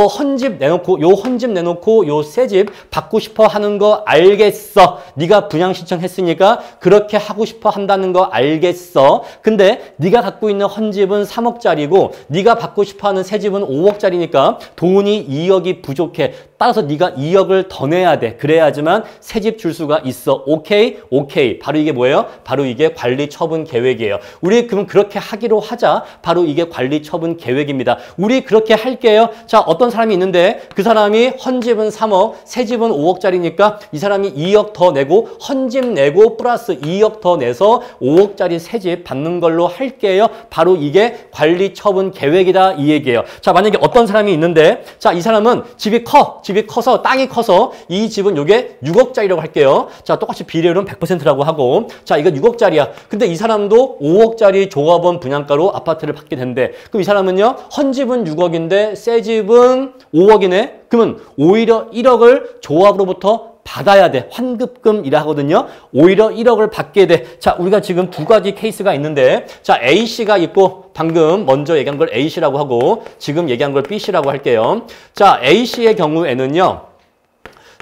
헌집 내놓고 요 헌집 내놓고 요 새 집 받고 싶어 하는 거 알겠어. 네가 분양 신청했으니까 그렇게 하고 싶어 한다는 거 알겠어. 근데 네가 갖고 있는 헌집은 3억짜리고 네가 받고 싶어하는 새 집은 5억짜리니까 돈이 2억이 부족해. 따라서 네가 2억을 더 내야 돼. 그래야지만 새 집 줄 수가 있어. 오케이? 오케이. 바로 이게 뭐예요? 바로 이게 관리 처분 계획이에요. 우리 그럼 그렇게 하기로 하자. 바로 이게 관리 처분 계획입니다. 우리 그렇게 할게요. 자, 어떤 사람이 있는데 그 사람이 헌집은 3억, 새 집은 5억짜리니까 이 사람이 2억 더 내고 헌집 내고 플러스 2억 더 내서 5억짜리 새 집 받는 걸로 할게요. 바로 이게 관리 처분 계획이다 이 얘기예요. 자, 만약에 어떤 사람이 있는데 자, 이 사람은 집이 커서 땅이 커서 이 집은 요게 6억짜리라고 할게요. 자, 똑같이 비례율은 100%라고 하고 자, 이거 6억짜리야. 근데 이 사람도 5억짜리 조합원 분양가로 아파트를 받게 된대. 그럼 이 사람은요, 헌집은 6억인데 새 집은 5억이네. 그러면 오히려 1억을 조합으로부터 받아야 돼. 환급금이라 하거든요. 오히려 1억을 받게 돼. 자, 우리가 지금 두 가지 케이스가 있는데 자, A씨가 있고 방금 먼저 얘기한 걸 A씨라고 하고 지금 얘기한 걸 B씨라고 할게요. 자, A씨의 경우에는요.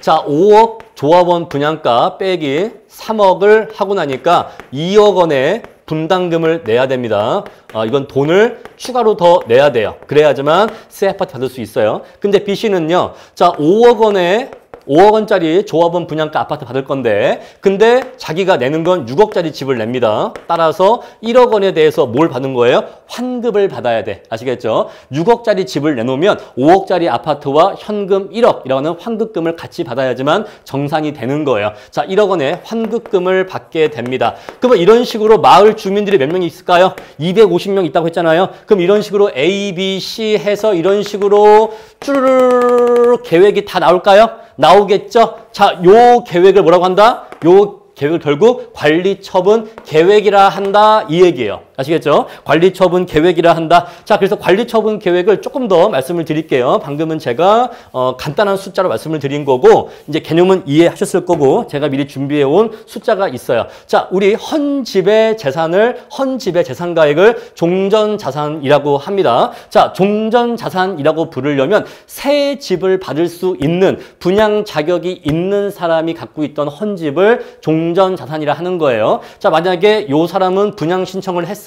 자, 5억 조합원 분양가 빼기 3억을 하고 나니까 2억 원의 분담금을 내야 됩니다. 이건 돈을 추가로 더 내야 돼요. 그래야지만 새 아파트 받을 수 있어요. 근데 B씨는요. 자, 5억 원짜리 조합원 분양가 아파트 받을 건데 근데 자기가 내는 건 6억짜리 집을 냅니다. 따라서 1억 원에 대해서 뭘 받는 거예요? 환급을 받아야 돼. 아시겠죠? 6억짜리 집을 내놓으면 5억짜리 아파트와 현금 1억이라고 하는 환급금을 같이 받아야지만 정상이 되는 거예요. 자, 1억 원의 환급금을 받게 됩니다. 그러면 이런 식으로 마을 주민들이 몇 명이 있을까요? 250명 있다고 했잖아요. 그럼 이런 식으로 A, B, C 해서 이런 식으로 쭈르르 계획이 다 나올까요? 나오겠죠? 자, 요 계획을 뭐라고 한다? 요 계획을 결국 관리처분 계획이라 한다 이 얘기예요. 아시겠죠? 관리처분 계획이라 한다. 자, 그래서 관리처분 계획을 조금 더 말씀을 드릴게요. 방금은 제가 간단한 숫자로 말씀을 드린 거고 이제 개념은 이해하셨을 거고 제가 미리 준비해 온 숫자가 있어요. 자, 우리 헌집의 재산가액을 종전자산이라고 합니다. 자, 종전자산이라고 부르려면 새 집을 받을 수 있는 분양 자격이 있는 사람이 갖고 있던 헌집을 종전자산이라 하는 거예요. 자, 만약에 요 사람은 분양 신청을 했어요.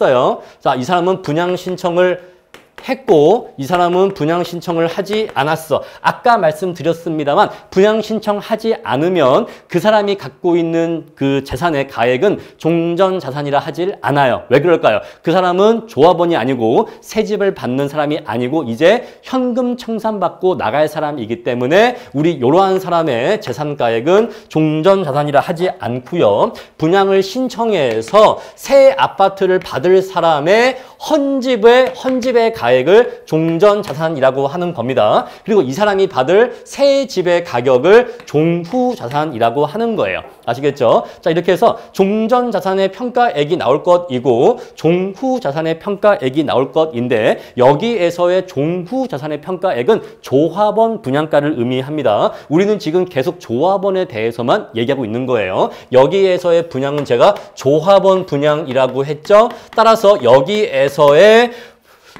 자, 이 사람은 분양 신청을 했고 이 사람은 분양 신청을 하지 않았어. 아까 말씀드렸습니다만 분양 신청하지 않으면 그 사람이 갖고 있는 그 재산의 가액은 종전자산이라 하질 않아요. 왜 그럴까요? 그 사람은 조합원이 아니고 새 집을 받는 사람이 아니고 이제 현금 청산받고 나갈 사람이기 때문에 우리 이러한 사람의 재산가액은 종전자산이라 하지 않고요. 분양을 신청해서 새 아파트를 받을 사람의 헌집의 가액을 종전자산이라고 하는 겁니다. 그리고 이 사람이 받을 새 집의 가격을 종후자산이라고 하는 거예요. 아시겠죠? 자, 이렇게 해서 종전자산의 평가액이 나올 것이고 종후자산의 평가액이 나올 것인데 여기에서의 종후자산의 평가액은 조합원 분양가를 의미합니다. 우리는 지금 계속 조합원에 대해서만 얘기하고 있는 거예요. 여기에서의 분양은 제가 조합원 분양이라고 했죠. 따라서 여기에서의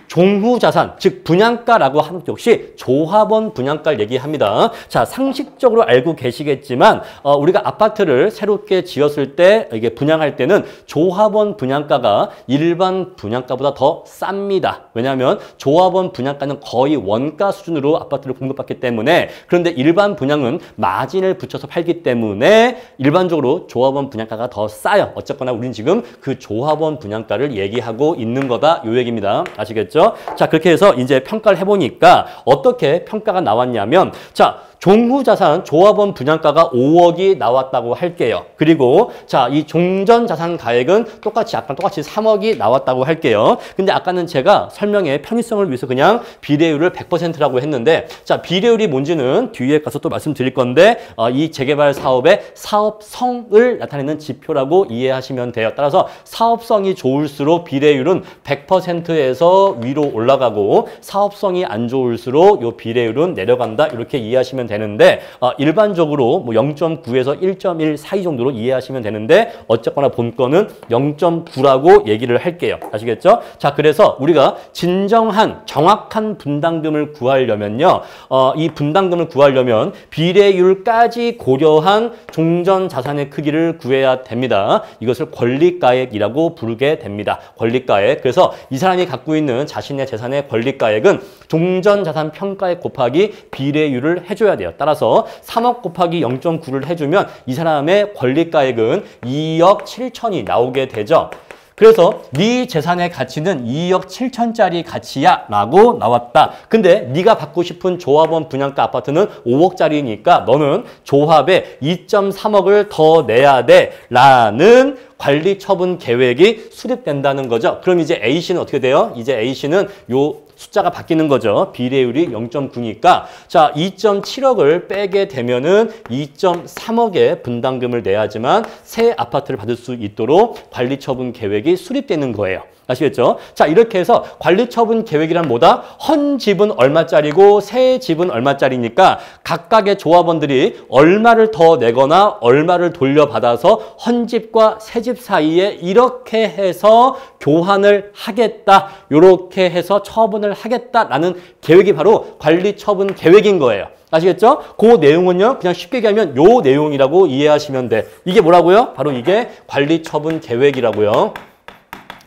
종후자산, 즉 분양가라고 하는 역시 조합원 분양가를 얘기합니다. 자, 상식적으로 알고 계시겠지만 우리가 아파트를 새롭게 지었을 때 이게 분양할 때는 조합원 분양가가 일반 분양가보다 더 쌉니다. 왜냐하면 조합원 분양가는 거의 원가 수준으로 아파트를 공급받기 때문에 그런데 일반 분양은 마진을 붙여서 팔기 때문에 일반적으로 조합원 분양가가 더 싸요. 어쨌거나 우리는 지금 그 조합원 분양가를 얘기하고 있는 거다. 요 얘기입니다. 아시겠죠? 자, 그렇게 해서 이제 평가를 해보니까 어떻게 평가가 나왔냐면 자, 종후자산 조합원 분양가가 5억이 나왔다고 할게요. 그리고 자, 이 종전자산 가액은 아까 똑같이 3억이 나왔다고 할게요. 근데 아까는 제가 설명의 편의성을 위해서 그냥 비례율을 100%라고 했는데 자, 비례율이 뭔지는 뒤에 가서 또 말씀드릴 건데 이 재개발 사업의 사업성을 나타내는 지표라고 이해하시면 돼요. 따라서 사업성이 좋을수록 비례율은 100%에서 위로 올라가고 사업성이 안 좋을수록 이 비례율은 내려간다. 이렇게 이해하시면 되는데 일반적으로 뭐 0.9에서 1.1 사이 정도로 이해하시면 되는데 어쨌거나 본건은 0.9라고 얘기를 할게요. 아시겠죠? 자, 그래서 우리가 진정한 정확한 분담금을 구하려면요. 이 분담금을 구하려면 비례율까지 고려한 종전자산의 크기를 구해야 됩니다. 이것을 권리가액이라고 부르게 됩니다. 권리가액. 그래서 이 사람이 갖고 있는 자신의 재산의 권리가액은 종전자산 평가액 곱하기 비례율을 해줘야 돼요. 따라서 3억 곱하기 0.9를 해주면 이 사람의 권리가액은 2억 7천이 나오게 되죠. 그래서 네 재산의 가치는 2억 7천짜리 가치야 라고 나왔다. 근데 네가 받고 싶은 조합원 분양가 아파트는 5억짜리니까 너는 조합에 2.3억을 더 내야 돼 라는 관리처분 계획이 수립된다는 거죠. 그럼 이제 A씨는 어떻게 돼요? 이제 A씨는 요 숫자가 바뀌는 거죠. 비례율이 0.9니까 자, 2.7억을 빼게 되면은 2.3억의 분담금을 내야지만 새 아파트를 받을 수 있도록 관리처분 계획이 수립되는 거예요. 아시겠죠? 자, 이렇게 해서 관리처분 계획이란 뭐다? 헌 집은 얼마짜리고 새 집은 얼마짜리니까 각각의 조합원들이 얼마를 더 내거나 얼마를 돌려받아서 헌 집과 새 집 사이에 이렇게 해서 교환을 하겠다. 이렇게 해서 처분을 하겠다라는 계획이 바로 관리처분 계획인 거예요. 아시겠죠? 그 내용은요, 그냥 쉽게 얘기하면 요 내용이라고 이해하시면 돼. 이게 뭐라고요? 바로 이게 관리처분 계획이라고요.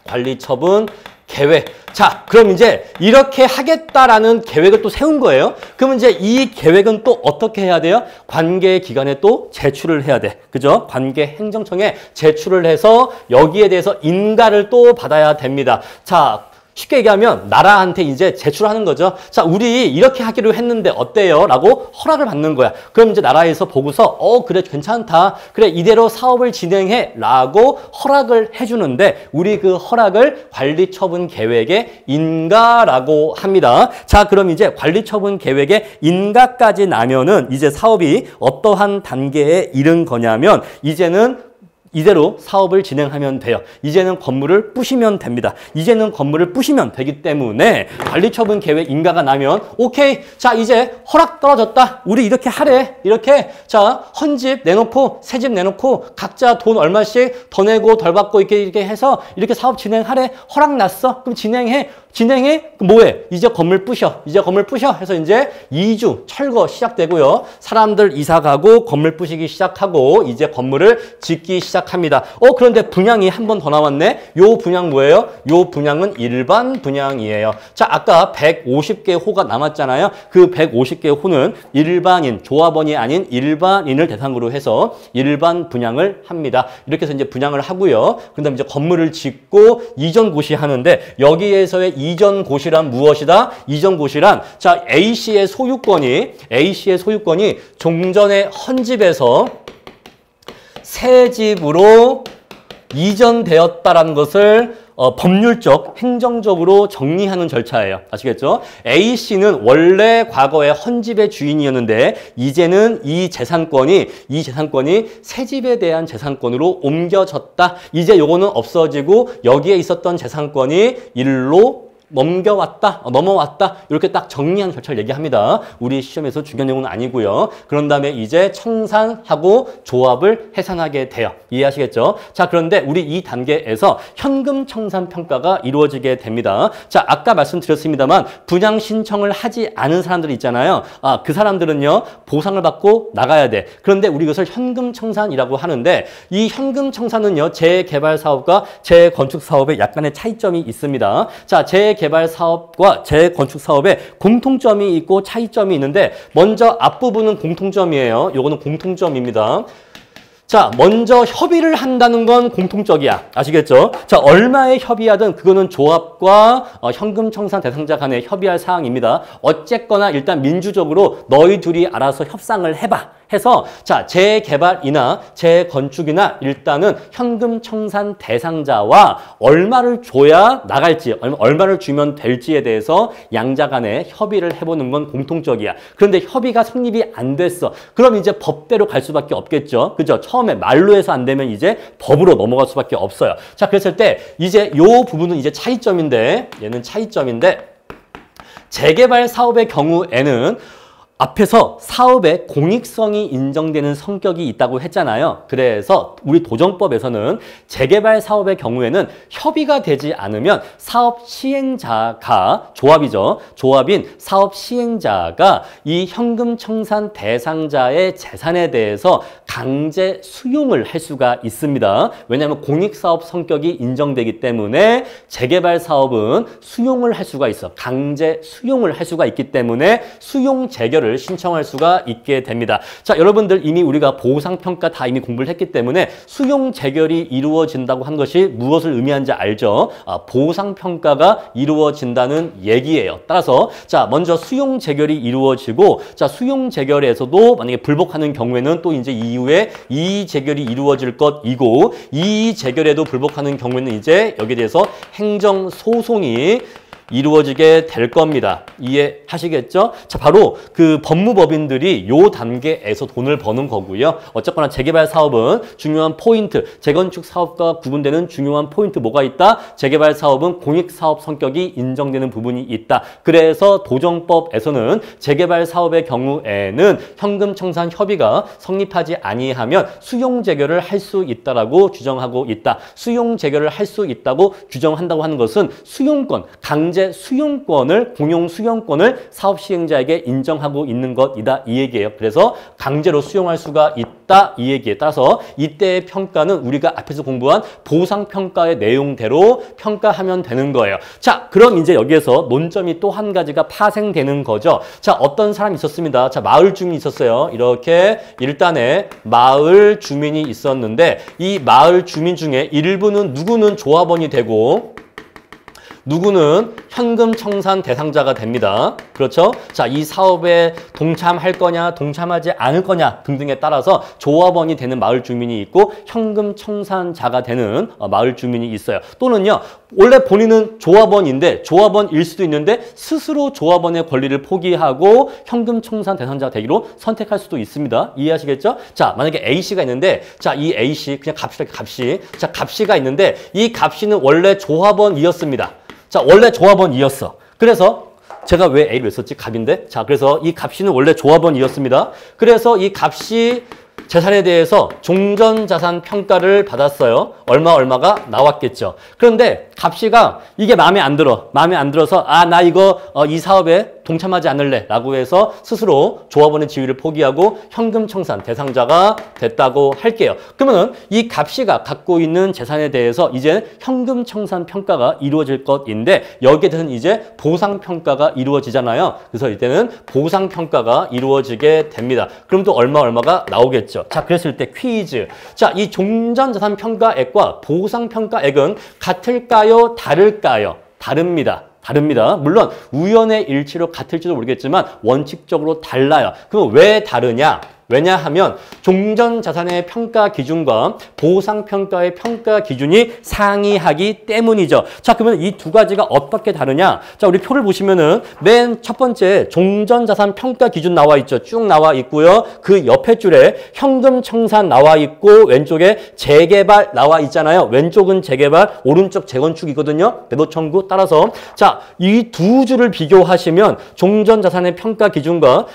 관리처분 계획. 자, 그럼 이제 이렇게 하겠다라는 계획을 또 세운 거예요. 그럼 이제 이 계획은 또 어떻게 해야 돼요? 관계기관에 또 제출을 해야 돼. 그죠? 관계행정청에 제출을 해서 여기에 대해서 인가를 또 받아야 됩니다. 자, 쉽게 얘기하면 나라한테 이제 제출하는 거죠. 자, 우리 이렇게 하기로 했는데 어때요? 라고 허락을 받는 거야. 그럼 이제 나라에서 보고서 그래 괜찮다. 그래 이대로 사업을 진행해 라고 허락을 해주는데 우리 그 허락을 관리처분 계획에 인가라고 합니다. 자, 그럼 이제 관리처분 계획에 인가까지 나면은 이제 사업이 어떠한 단계에 이른 거냐면 이제는 이대로 사업을 진행하면 돼요. 이제는 건물을 부시면 됩니다. 이제는 건물을 부시면 되기 때문에 관리처분 계획 인가가 나면 오케이. 자, 이제 허락 떨어졌다. 우리 이렇게 하래. 이렇게 자, 헌집 내놓고 새집 내놓고 각자 돈 얼마씩 더 내고 덜 받고 이렇게 해서 이렇게 사업 진행하래. 허락 났어. 그럼 진행해. 뭐해? 이제 건물 부셔. 이제 건물 부셔. 해서 이제 이주 철거 시작되고요. 사람들 이사 가고 건물 부시기 시작하고 이제 건물을 짓기 시작합니다. 그런데 분양이 한 번 더 나왔네. 요 분양 뭐예요? 요 분양은 일반 분양이에요. 자, 아까 150개 호가 남았잖아요. 그 150개 호는 일반인, 조합원이 아닌 일반인을 대상으로 해서 일반 분양을 합니다. 이렇게 해서 이제 분양을 하고요. 그다음에 이제 건물을 짓고 이전 고시 하는데 여기에서의 이전 고시란 무엇이다? 이전 고시란 자, A씨의 소유권이 종전의 헌집에서 새 집으로 이전되었다라는 것을 법률적, 행정적으로 정리하는 절차예요. 아시겠죠? A씨는 원래 과거에 헌집의 주인이었는데 이제는 이 재산권이 새 집에 대한 재산권으로 옮겨졌다. 이제 요거는 없어지고 여기에 있었던 재산권이 일로 넘어왔다. 이렇게 딱 정리하는 절차를 얘기합니다. 우리 시험에서 중요한 내용은 아니고요. 그런 다음에 이제 청산하고 조합을 해산하게 돼요. 이해하시겠죠? 자, 그런데 우리 이 단계에서 현금 청산 평가가 이루어지게 됩니다. 자, 아까 말씀드렸습니다만 분양 신청을 하지 않은 사람들이 있잖아요. 그 사람들은요, 보상을 받고 나가야 돼. 그런데 우리 이것을 현금 청산이라고 하는데 이 현금 청산은요, 재개발 사업과 재건축 사업에 약간의 차이점이 있습니다. 자, 재개발 사업과 재건축 사업에 공통점이 있고 차이점이 있는데 먼저 앞부분은 공통점이에요. 요거는 공통점입니다. 자, 먼저 협의를 한다는 건 공통적이야. 아시겠죠? 자, 얼마에 협의하든 그거는 조합과 현금 청산 대상자 간에 협의할 사항입니다. 어쨌거나 일단 민주적으로 너희 둘이 알아서 협상을 해봐. 해서 자, 재개발이나 재건축이나 일단은 현금 청산 대상자와 얼마를 줘야 나갈지, 얼마를 주면 될지에 대해서 양자 간에 협의를 해보는 건 공통적이야. 그런데 협의가 성립이 안 됐어. 그럼 이제 법대로 갈 수밖에 없겠죠. 그죠? 처음에 말로 해서 안 되면 이제 법으로 넘어갈 수밖에 없어요. 자, 그랬을 때 이제 요 부분은 이제 차이점인데, 얘는 차이점인데 재개발 사업의 경우에는 앞에서 사업의 공익성이 인정되는 성격이 있다고 했잖아요. 그래서 우리 도정법에서는 재개발 사업의 경우에는 협의가 되지 않으면 사업 시행자가 조합이죠. 조합인 사업 시행자가 이 현금 청산 대상자의 재산에 대해서 강제 수용을 할 수가 있습니다. 왜냐하면 공익사업 성격이 인정되기 때문에 재개발 사업은 수용을 할 수가 있어. 강제 수용을 할 수가 있기 때문에 수용 재결을 신청할 수가 있게 됩니다. 자, 여러분들 이미 우리가 보상평가 다 이미 공부를 했기 때문에 수용 재결이 이루어진다고 한 것이 무엇을 의미하는지 알죠? 보상평가가 이루어진다는 얘기예요. 따라서 자, 먼저 수용 재결이 이루어지고 자, 수용 재결에서도 만약에 불복하는 경우에는 또 이제 이후에 이의 재결이 이루어질 것이고 이의 재결에도 불복하는 경우에는 이제 여기에 대해서 행정소송이 이루어지게 될 겁니다. 이해하시겠죠? 자, 바로 그 법무법인들이 요 단계에서 돈을 버는 거고요. 어쨌거나 재개발 사업은 중요한 포인트, 재건축 사업과 구분되는 중요한 포인트 뭐가 있다? 재개발 사업은 공익사업 성격이 인정되는 부분이 있다. 그래서 도정법에서는 재개발 사업의 경우에는 현금 청산 협의가 성립하지 아니하면 수용 재결을 할 수 있다라고 규정하고 있다. 수용 재결을 할 수 있다고 규정한다고 하는 것은 수용권, 강제 수용권을, 공용 수용권을 사업 시행자에게 인정하고 있는 것이다 이 얘기예요. 그래서 강제로 수용할 수가 있다 이 얘기에 따라서 이때의 평가는 우리가 앞에서 공부한 보상평가의 내용대로 평가하면 되는 거예요. 자, 그럼 이제 여기에서 논점이 또 한 가지가 파생되는 거죠. 자, 어떤 사람이 있었습니다. 자, 마을 주민이 있었어요. 이렇게 일단에 마을 주민이 있었는데 이 마을 주민 중에 일부는 누구는 조합원이 되고 누구는 현금 청산 대상자가 됩니다. 그렇죠? 자, 이 사업에 동참할 거냐, 동참하지 않을 거냐 등등에 따라서 조합원이 되는 마을 주민이 있고 현금 청산자가 되는 마을 주민이 있어요. 또는요, 원래 본인은 조합원인데 조합원일 수도 있는데 스스로 조합원의 권리를 포기하고 현금 청산 대상자가 되기로 선택할 수도 있습니다. 이해하시겠죠? 자, 만약에 A씨가 있는데 자, 이 A씨 그냥 값이다, 값이. 자, 값이가 있는데 이 값이는 원래 조합원이었습니다. 자, 원래 조합원이었어. 그래서 제가 왜 A를 왜 썼지? 값인데? 자, 그래서 이 값이는 원래 조합원이었습니다. 그래서 이 값이 재산에 대해서 종전자산 평가를 받았어요. 얼마가 나왔겠죠. 그런데 값이가 이게 마음에 안 들어. 마음에 안 들어서 나 이거 이 사업에 동참하지 않을래 라고 해서 스스로 조합원의 지위를 포기하고 현금 청산 대상자가 됐다고 할게요. 그러면은 이 값이가 갖고 있는 재산에 대해서 이제 현금 청산 평가가 이루어질 것인데 여기에 대해서는 이제 보상 평가가 이루어지잖아요. 그래서 이때는 보상 평가가 이루어지게 됩니다. 그럼 또 얼마가 나오겠죠. 자, 그랬을 때 퀴즈. 자, 이 종전자산 평가액과 보상 평가액은 같을까요? 다를까요? 다릅니다. 물론 우연의 일치로 같을지도 모르겠지만 원칙적으로 달라요. 그럼 왜 다르냐? 왜냐하면 종전자산의 평가 기준과 보상평가의 평가 기준이 상이하기 때문이죠. 자, 그러면 이 두 가지가 어떻게 다르냐? 자, 우리 표를 보시면은 맨 첫 번째 종전자산 평가 기준 나와 있죠. 쭉 나와 있고요. 그 옆에 줄에 현금 청산 나와 있고 왼쪽에 재개발 나와 있잖아요. 왼쪽은 재개발, 오른쪽 재건축이거든요. 매도 청구 따라서 자, 이 두 줄을 비교하시면 종전자산의 평가 기준과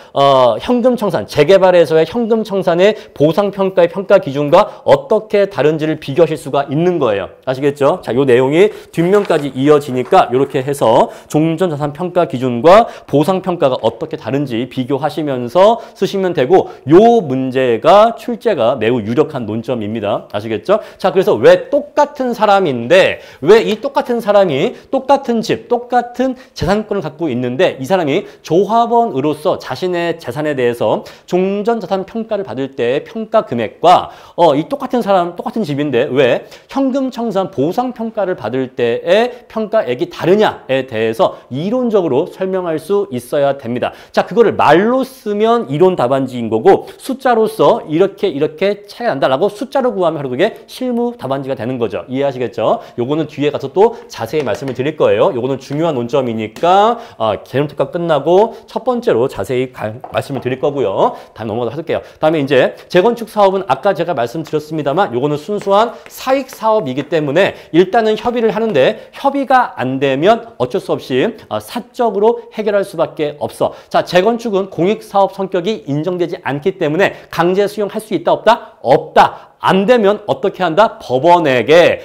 현금 청산, 재개발에서의 현금 청산의 보상평가의 평가 기준과 어떻게 다른지를 비교하실 수가 있는 거예요. 아시겠죠? 자, 요 내용이 뒷면까지 이어지니까 이렇게 해서 종전자산 평가 기준과 보상평가가 어떻게 다른지 비교하시면서 쓰시면 되고 요 문제가 출제가 매우 유력한 논점입니다. 아시겠죠? 자, 그래서 왜 똑같은 사람인데 왜 이 똑같은 사람이 똑같은 집, 똑같은 재산권을 갖고 있는데 이 사람이 조합원으로서 자신의 재산에 대해서 종전자산 평가를 받을 때 평가 금액과 이 똑같은 사람, 똑같은 집인데 왜 현금 청산 보상 평가를 받을 때의 평가액이 다르냐에 대해서 이론적으로 설명할 수 있어야 됩니다. 자, 그거를 말로 쓰면 이론 답안지인 거고 숫자로서 이렇게 차이가 난다라고 숫자로 구하면 바로 그게 실무 답안지가 되는 거죠. 이해하시겠죠? 요거는 뒤에 가서 또 자세히 말씀을 드릴 거예요. 요거는 중요한 논점이니까 개념 특강 끝나고 첫 번째로 자세히 말씀을 드릴 거고요. 다음 넘어가도록 할게요. 다음에 이제 재건축 사업은 아까 제가 말씀드렸습니다만 요거는 순수한 사익 사업이기 때문에 일단은 협의를 하는데 협의가 안 되면 어쩔 수 없이 사적으로 해결할 수밖에 없어. 자, 재건축은 공익사업 성격이 인정되지 않기 때문에 강제 수용할 수 있다 없다? 없다. 안 되면 어떻게 한다? 법원에게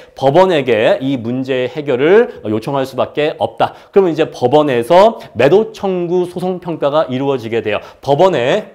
이 문제의 해결을 요청할 수밖에 없다. 그러면 이제 법원에서 매도 청구 소송 평가가 이루어지게 돼요. 법원의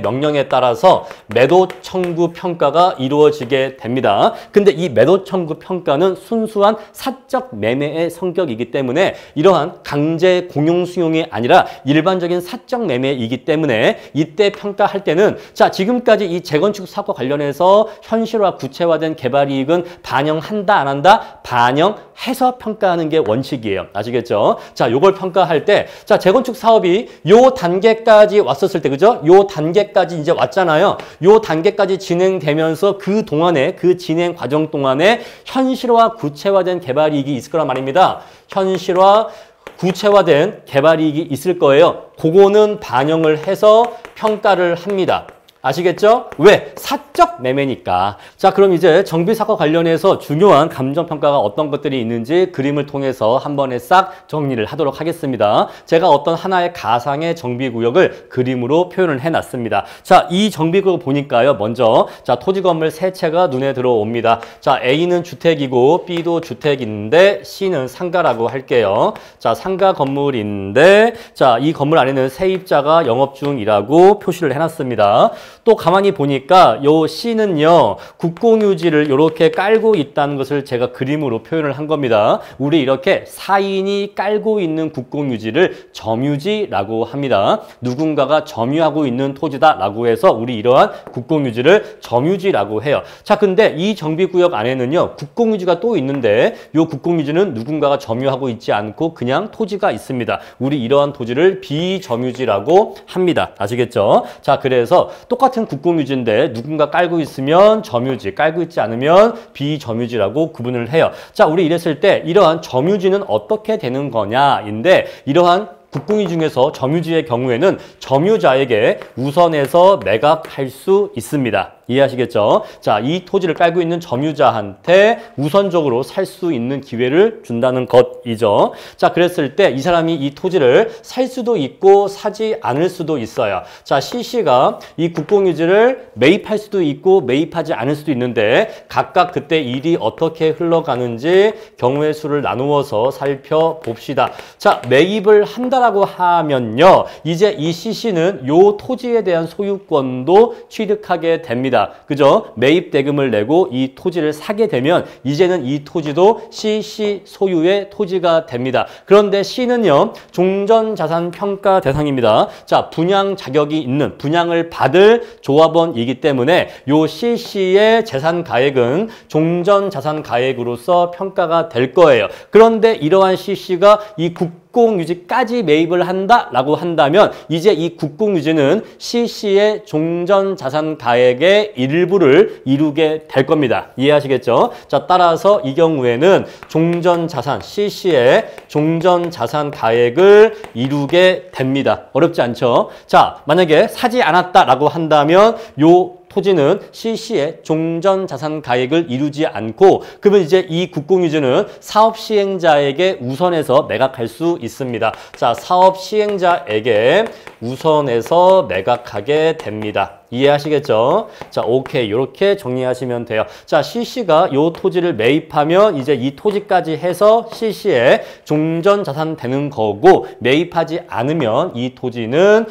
명령에 따라서 매도 청구 평가가 이루어지게 됩니다. 근데 이 매도 청구 평가는 순수한 사적 매매의 성격이기 때문에 이러한 강제 공용 수용이 아니라 일반적인 사적 매매이기 때문에 이때 평가할 때는 자, 지금까지 이 재건축 사업과 관련해서 현실화 구체화된 개발 이익은 반영한다 안 한다? 반영해서 평가하는 게 원칙이에요. 아시겠죠? 자, 요걸 평가할 때 자, 재건축 사업이 요 단계까지 왔었을 때 그죠? 요 단계까지 이제 왔잖아요. 요 단계까지 진행되면서 그 동안에 그 진행 과정 동안에 현실화 구체화된 개발 이익이 있을 거란 말입니다. 현실화 구체화된 개발 이익이 있을 거예요. 그거는 반영을 해서 평가를 합니다. 아시겠죠? 왜? 사적 매매니까. 자, 그럼 이제 정비사고 관련해서 중요한 감정평가가 어떤 것들이 있는지 그림을 통해서 한 번에 싹 정리를 하도록 하겠습니다. 제가 어떤 하나의 가상의 정비구역을 그림으로 표현을 해놨습니다. 자, 이 정비구역 보니까요. 먼저 자, 토지 건물 세 채가 눈에 들어옵니다. 자, A는 주택이고 B도 주택인데 C는 상가라고 할게요. 자, 상가 건물인데 자, 이 건물 안에는 세입자가 영업 중이라고 표시를 해놨습니다. 또 가만히 보니까 요 C는요, 국공유지를 이렇게 깔고 있다는 것을 제가 그림으로 표현을 한 겁니다. 우리 이렇게 4인이 깔고 있는 국공유지를 점유지라고 합니다. 누군가가 점유하고 있는 토지다라고 해서 우리 이러한 국공유지를 점유지라고 해요. 자, 근데 이 정비구역 안에는요, 국공유지가 또 있는데 요 국공유지는 누군가가 점유하고 있지 않고 그냥 토지가 있습니다. 우리 이러한 토지를 비점유지라고 합니다. 아시겠죠? 자, 그래서 똑같은 국공유지인데 누군가 깔고 있으면 점유지, 깔고 있지 않으면 비점유지라고 구분을 해요. 자, 우리 이랬을 때 이러한 점유지는 어떻게 되는 거냐인데 이러한 국공유지 중에서 점유지의 경우에는 점유자에게 우선해서 매각할 수 있습니다. 이해하시겠죠? 자, 이 토지를 깔고 있는 점유자한테 우선적으로 살 수 있는 기회를 준다는 것이죠. 자, 그랬을 때 이 사람이 이 토지를 살 수도 있고 사지 않을 수도 있어요. 자, C씨가 이 국공유지를 매입할 수도 있고 매입하지 않을 수도 있는데 각각 그때 일이 어떻게 흘러가는지 경우의 수를 나누어서 살펴봅시다. 자, 매입을 한다라고 하면요. 이제 이 C씨는 요 토지에 대한 소유권도 취득하게 됩니다. 그죠? 매입 대금을 내고 이 토지를 사게 되면 이제는 이 토지도 CC 소유의 토지가 됩니다. 그런데 C는요, 종전자산 평가 대상입니다. 자, 분양 자격이 있는, 분양을 받을 조합원이기 때문에 요 CC의 재산 가액은 종전자산 가액으로서 평가가 될 거예요. 그런데 이러한 CC가 이 국공유지까지 매입을 한다라고 한다면 이제 이 국공유지는 CC의 종전자산 가액의 일부를 이루게 될 겁니다. 이해하시겠죠? 자, 따라서 이 경우에는 종전자산, CC의 종전자산 가액을 이루게 됩니다. 어렵지 않죠? 자, 만약에 사지 않았다라고 한다면 요 토지는 CC의 종전자산 가액을 이루지 않고 그러면 이제 이 국공유지는 사업 시행자에게 우선해서 매각할 수 있습니다. 자, 사업 시행자에게 우선해서 매각하게 됩니다. 이해하시겠죠? 자, 오케이. 이렇게 정리하시면 돼요. 자, CC가 이 토지를 매입하면 이제 이 토지까지 해서 CC의 종전자산 되는 거고 매입하지 않으면 이 토지는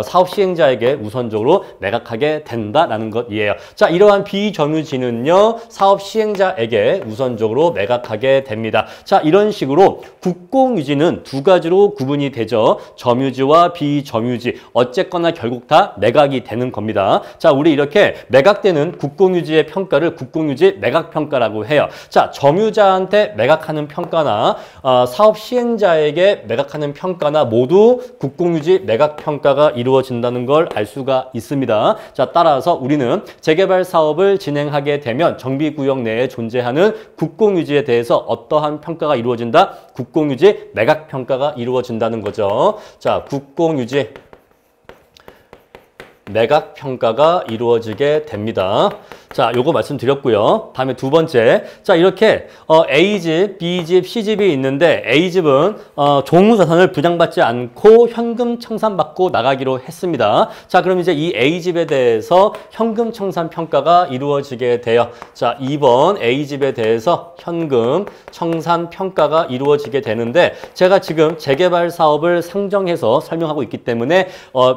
사업 시행자에게 우선적으로 매각하게 된다라는 것이에요. 자, 이러한 비점유지는요, 사업 시행자에게 우선적으로 매각하게 됩니다. 자, 이런 식으로 국공유지는 두 가지로 구분이 되죠. 점유지와 비점유지. 어쨌거나 결국 다 매각이 되는 겁니다. 자, 우리 이렇게 매각되는 국공유지의 평가를 국공유지 매각평가라고 해요. 자, 점유자한테 매각하는 평가나 사업 시행자에게 매각하는 평가나 모두 국공유지 매각평가가 이루어진다는 걸 알 수가 있습니다. 자, 따라서 우리는 재개발 사업을 진행하게 되면 정비구역 내에 존재하는 국공유지에 대해서 어떠한 평가가 이루어진다? 국공유지 매각평가가 이루어진다는 거죠. 자, 국공유지 매각 평가가 이루어지게 됩니다. 자, 요거 말씀드렸고요. 다음에 두 번째. 자, 이렇게 A집, B집, C집이 있는데 A집은 종무자산을 부양받지 않고 현금 청산받고 나가기로 했습니다. 자, 그럼 이제 이 A집에 대해서 현금 청산 평가가 이루어지게 돼요. 자, 2번 A집에 대해서 현금 청산 평가가 이루어지게 되는데 제가 지금 재개발 사업을 상정해서 설명하고 있기 때문에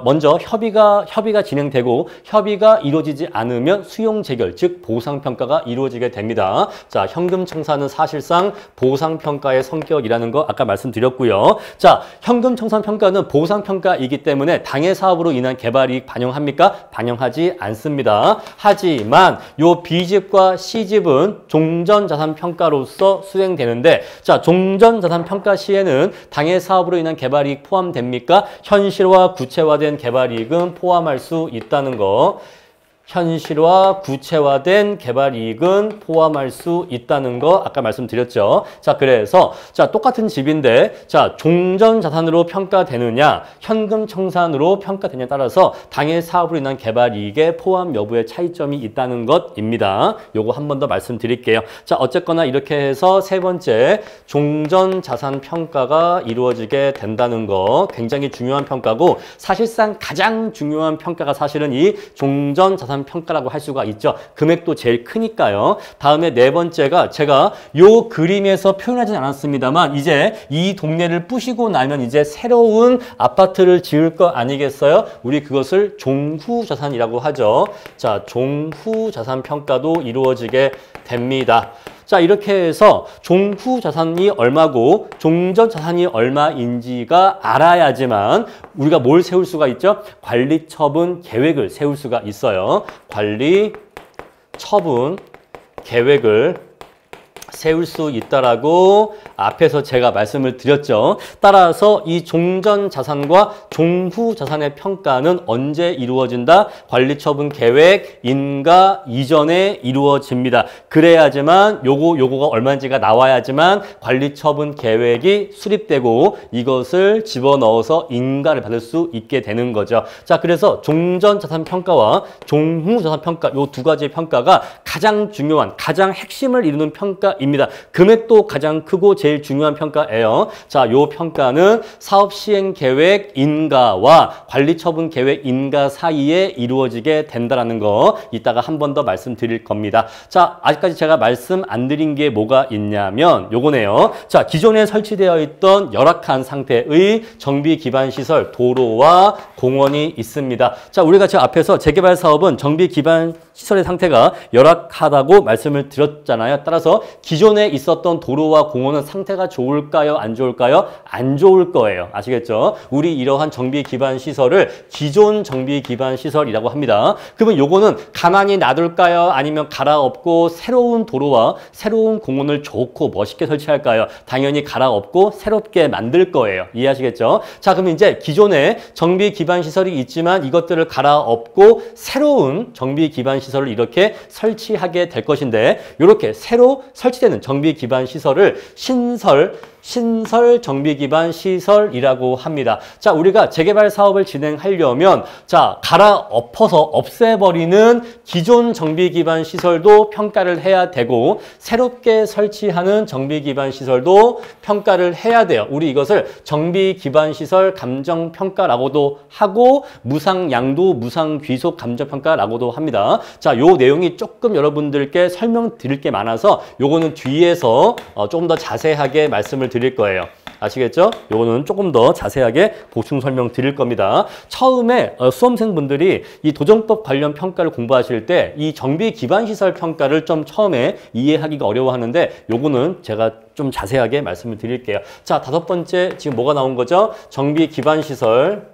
먼저 협의가 진행되고 협의가 이루어지지 않으면 수용 재결 즉 보상평가가 이루어지게 됩니다. 자, 현금 청산은 사실상 보상평가의 성격이라는 거 아까 말씀드렸고요. 자, 현금 청산평가는 보상평가이기 때문에 당해 사업으로 인한 개발이익 반영합니까? 반영하지 않습니다. 하지만 요 B집과 C집은 종전자산평가로서 수행되는데 자, 종전자산평가 시에는 당해 사업으로 인한 개발이익 포함됩니까? 현실화 구체화된 개발이익은 포함할 수 있다는 거. 현실화, 구체화된 개발 이익은 포함할 수 있다는 거 아까 말씀드렸죠. 자, 그래서 자, 똑같은 집인데 자, 종전 자산으로 평가되느냐, 현금 청산으로 평가되느냐에 따라서 당해 사업으로 인한 개발 이익의 포함 여부의 차이점이 있다는 것입니다. 요거 한 번 더 말씀드릴게요. 자, 어쨌거나 이렇게 해서 세 번째 종전 자산 평가가 이루어지게 된다는 거 굉장히 중요한 평가고 사실상 가장 중요한 평가가 사실은 이 종전 자산 평가라고 할 수가 있죠. 금액도 제일 크니까요. 다음에 네 번째가 제가 요 그림에서 표현하진 않았습니다만 이제 이 동네를 부시고 나면 이제 새로운 아파트를 지을 거 아니겠어요? 우리 그것을 종후자산이라고 하죠. 자, 종후자산 평가도 이루어지게 됩니다. 자, 이렇게 해서 종후자산이 얼마고 종전자산이 얼마인지가 알아야지만 우리가 뭘 세울 수가 있죠? 관리처분 계획을 세울 수가 있어요. 관리처분 계획을 세울 수 있다라고 앞에서 제가 말씀을 드렸죠. 따라서 이 종전자산과 종후자산의 평가는 언제 이루어진다? 관리처분 계획 인가 이전에 이루어집니다. 그래야지만 요거가 얼마인지가 나와야지만 관리처분 계획이 수립되고 이것을 집어넣어서 인가를 받을 수 있게 되는 거죠. 자, 그래서 종전자산 평가와 종후자산 평가 요 두 가지의 평가가 가장 중요한, 가장 핵심을 이루는 평가입니다. 금액도 가장 크고 제일 중요한 평가예요. 자, 요 평가는 사업 시행 계획 인가와 관리 처분 계획 인가 사이에 이루어지게 된다라는 거 이따가 한 번 더 말씀드릴 겁니다. 자, 아직까지 제가 말씀 안 드린 게 뭐가 있냐면 요거네요. 자, 기존에 설치되어 있던 열악한 상태의 정비 기반 시설, 도로와 공원이 있습니다. 자, 우리가 지금 앞에서 재개발 사업은 정비 기반 시설의 상태가 열악하다고 말씀을 드렸잖아요. 따라서 기존에 있었던 도로와 공원은 상태가 좋을까요? 안 좋을까요? 안 좋을 거예요. 아시겠죠? 우리 이러한 정비 기반 시설을 기존 정비 기반 시설이라고 합니다. 그러면 요거는 가만히 놔둘까요? 아니면 갈아엎고 새로운 도로와 새로운 공원을 좋고 멋있게 설치할까요? 당연히 갈아엎고 새롭게 만들 거예요. 이해하시겠죠? 자, 그럼 이제 기존에 정비 기반 시설이 있지만 이것들을 갈아엎고 새로운 정비 기반 시설을 이렇게 설치하게 될 것인데 이렇게 새로 설치되는 정비 기반 시설을 신설 정비 기반 시설이라고 합니다. 자, 우리가 재개발 사업을 진행하려면 자, 갈아엎어서 없애버리는 기존 정비 기반 시설도 평가를 해야 되고 새롭게 설치하는 정비 기반 시설도 평가를 해야 돼요. 우리 이것을 정비 기반 시설 감정 평가라고도 하고 무상 양도 무상 귀속 감정 평가라고도 합니다. 자, 요 내용이 조금 여러분들께 설명드릴 게 많아서 요거는 뒤에서 조금 더 자세하게 말씀을 드릴 거예요. 아시겠죠? 요거는 조금 더 자세하게 보충 설명 드릴 겁니다. 처음에 수험생분들이 이 도정법 관련 평가를 공부하실 때 이 정비 기반 시설 평가를 좀 처음에 이해하기가 어려워하는데 요거는 제가 좀 자세하게 말씀을 드릴게요. 자, 다섯 번째 지금 뭐가 나온 거죠? 정비 기반 시설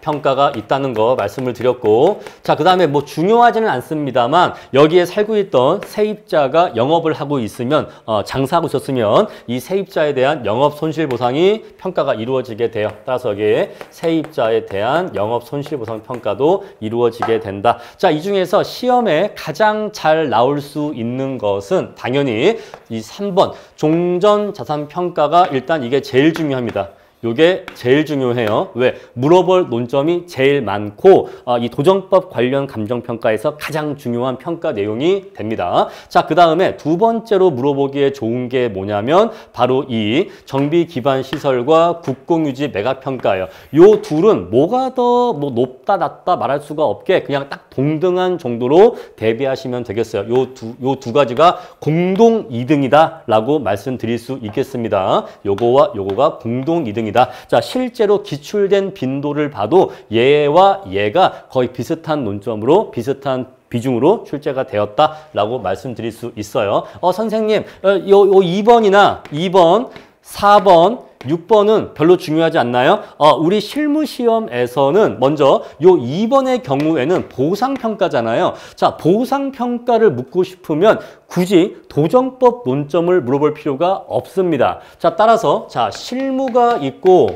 평가가 있다는 거 말씀을 드렸고 자, 그 다음에 뭐 중요하지는 않습니다만 여기에 살고 있던 세입자가 영업을 하고 있으면 장사하고 있었으면 이 세입자에 대한 영업 손실 보상이 평가가 이루어지게 돼요. 따라서 여기에 세입자에 대한 영업 손실 보상 평가도 이루어지게 된다. 자, 이 중에서 시험에 가장 잘 나올 수 있는 것은 당연히 이 3번 종전 자산 평가가 일단 이게 제일 중요합니다. 요게 제일 중요해요. 왜? 물어볼 논점이 제일 많고 이 도정법 관련 감정평가에서 가장 중요한 평가 내용이 됩니다. 자, 그 다음에 두 번째로 물어보기에 좋은 게 뭐냐면 바로 이 정비 기반 시설과 국공유지 매각평가예요. 요 둘은 뭐가 더 뭐 높다 낮다 말할 수가 없게 그냥 딱 동등한 정도로 대비하시면 되겠어요. 요 두 가지가 공동 2등이다 라고 말씀드릴 수 있겠습니다. 요거와 요거가 공동 2등이다. 자, 실제로 기출된 빈도를 봐도 얘와 얘가 거의 비슷한 논점으로 비슷한 비중으로 출제가 되었다라고 말씀드릴 수 있어요. 선생님, 요 2번이나 2번, 4번, 6번은 별로 중요하지 않나요? 우리 실무시험에서는 먼저 요 2번의 경우에는 보상평가잖아요. 자, 보상평가를 묻고 싶으면 굳이 도정법 논점을 물어볼 필요가 없습니다. 자, 따라서 자, 실무가 있고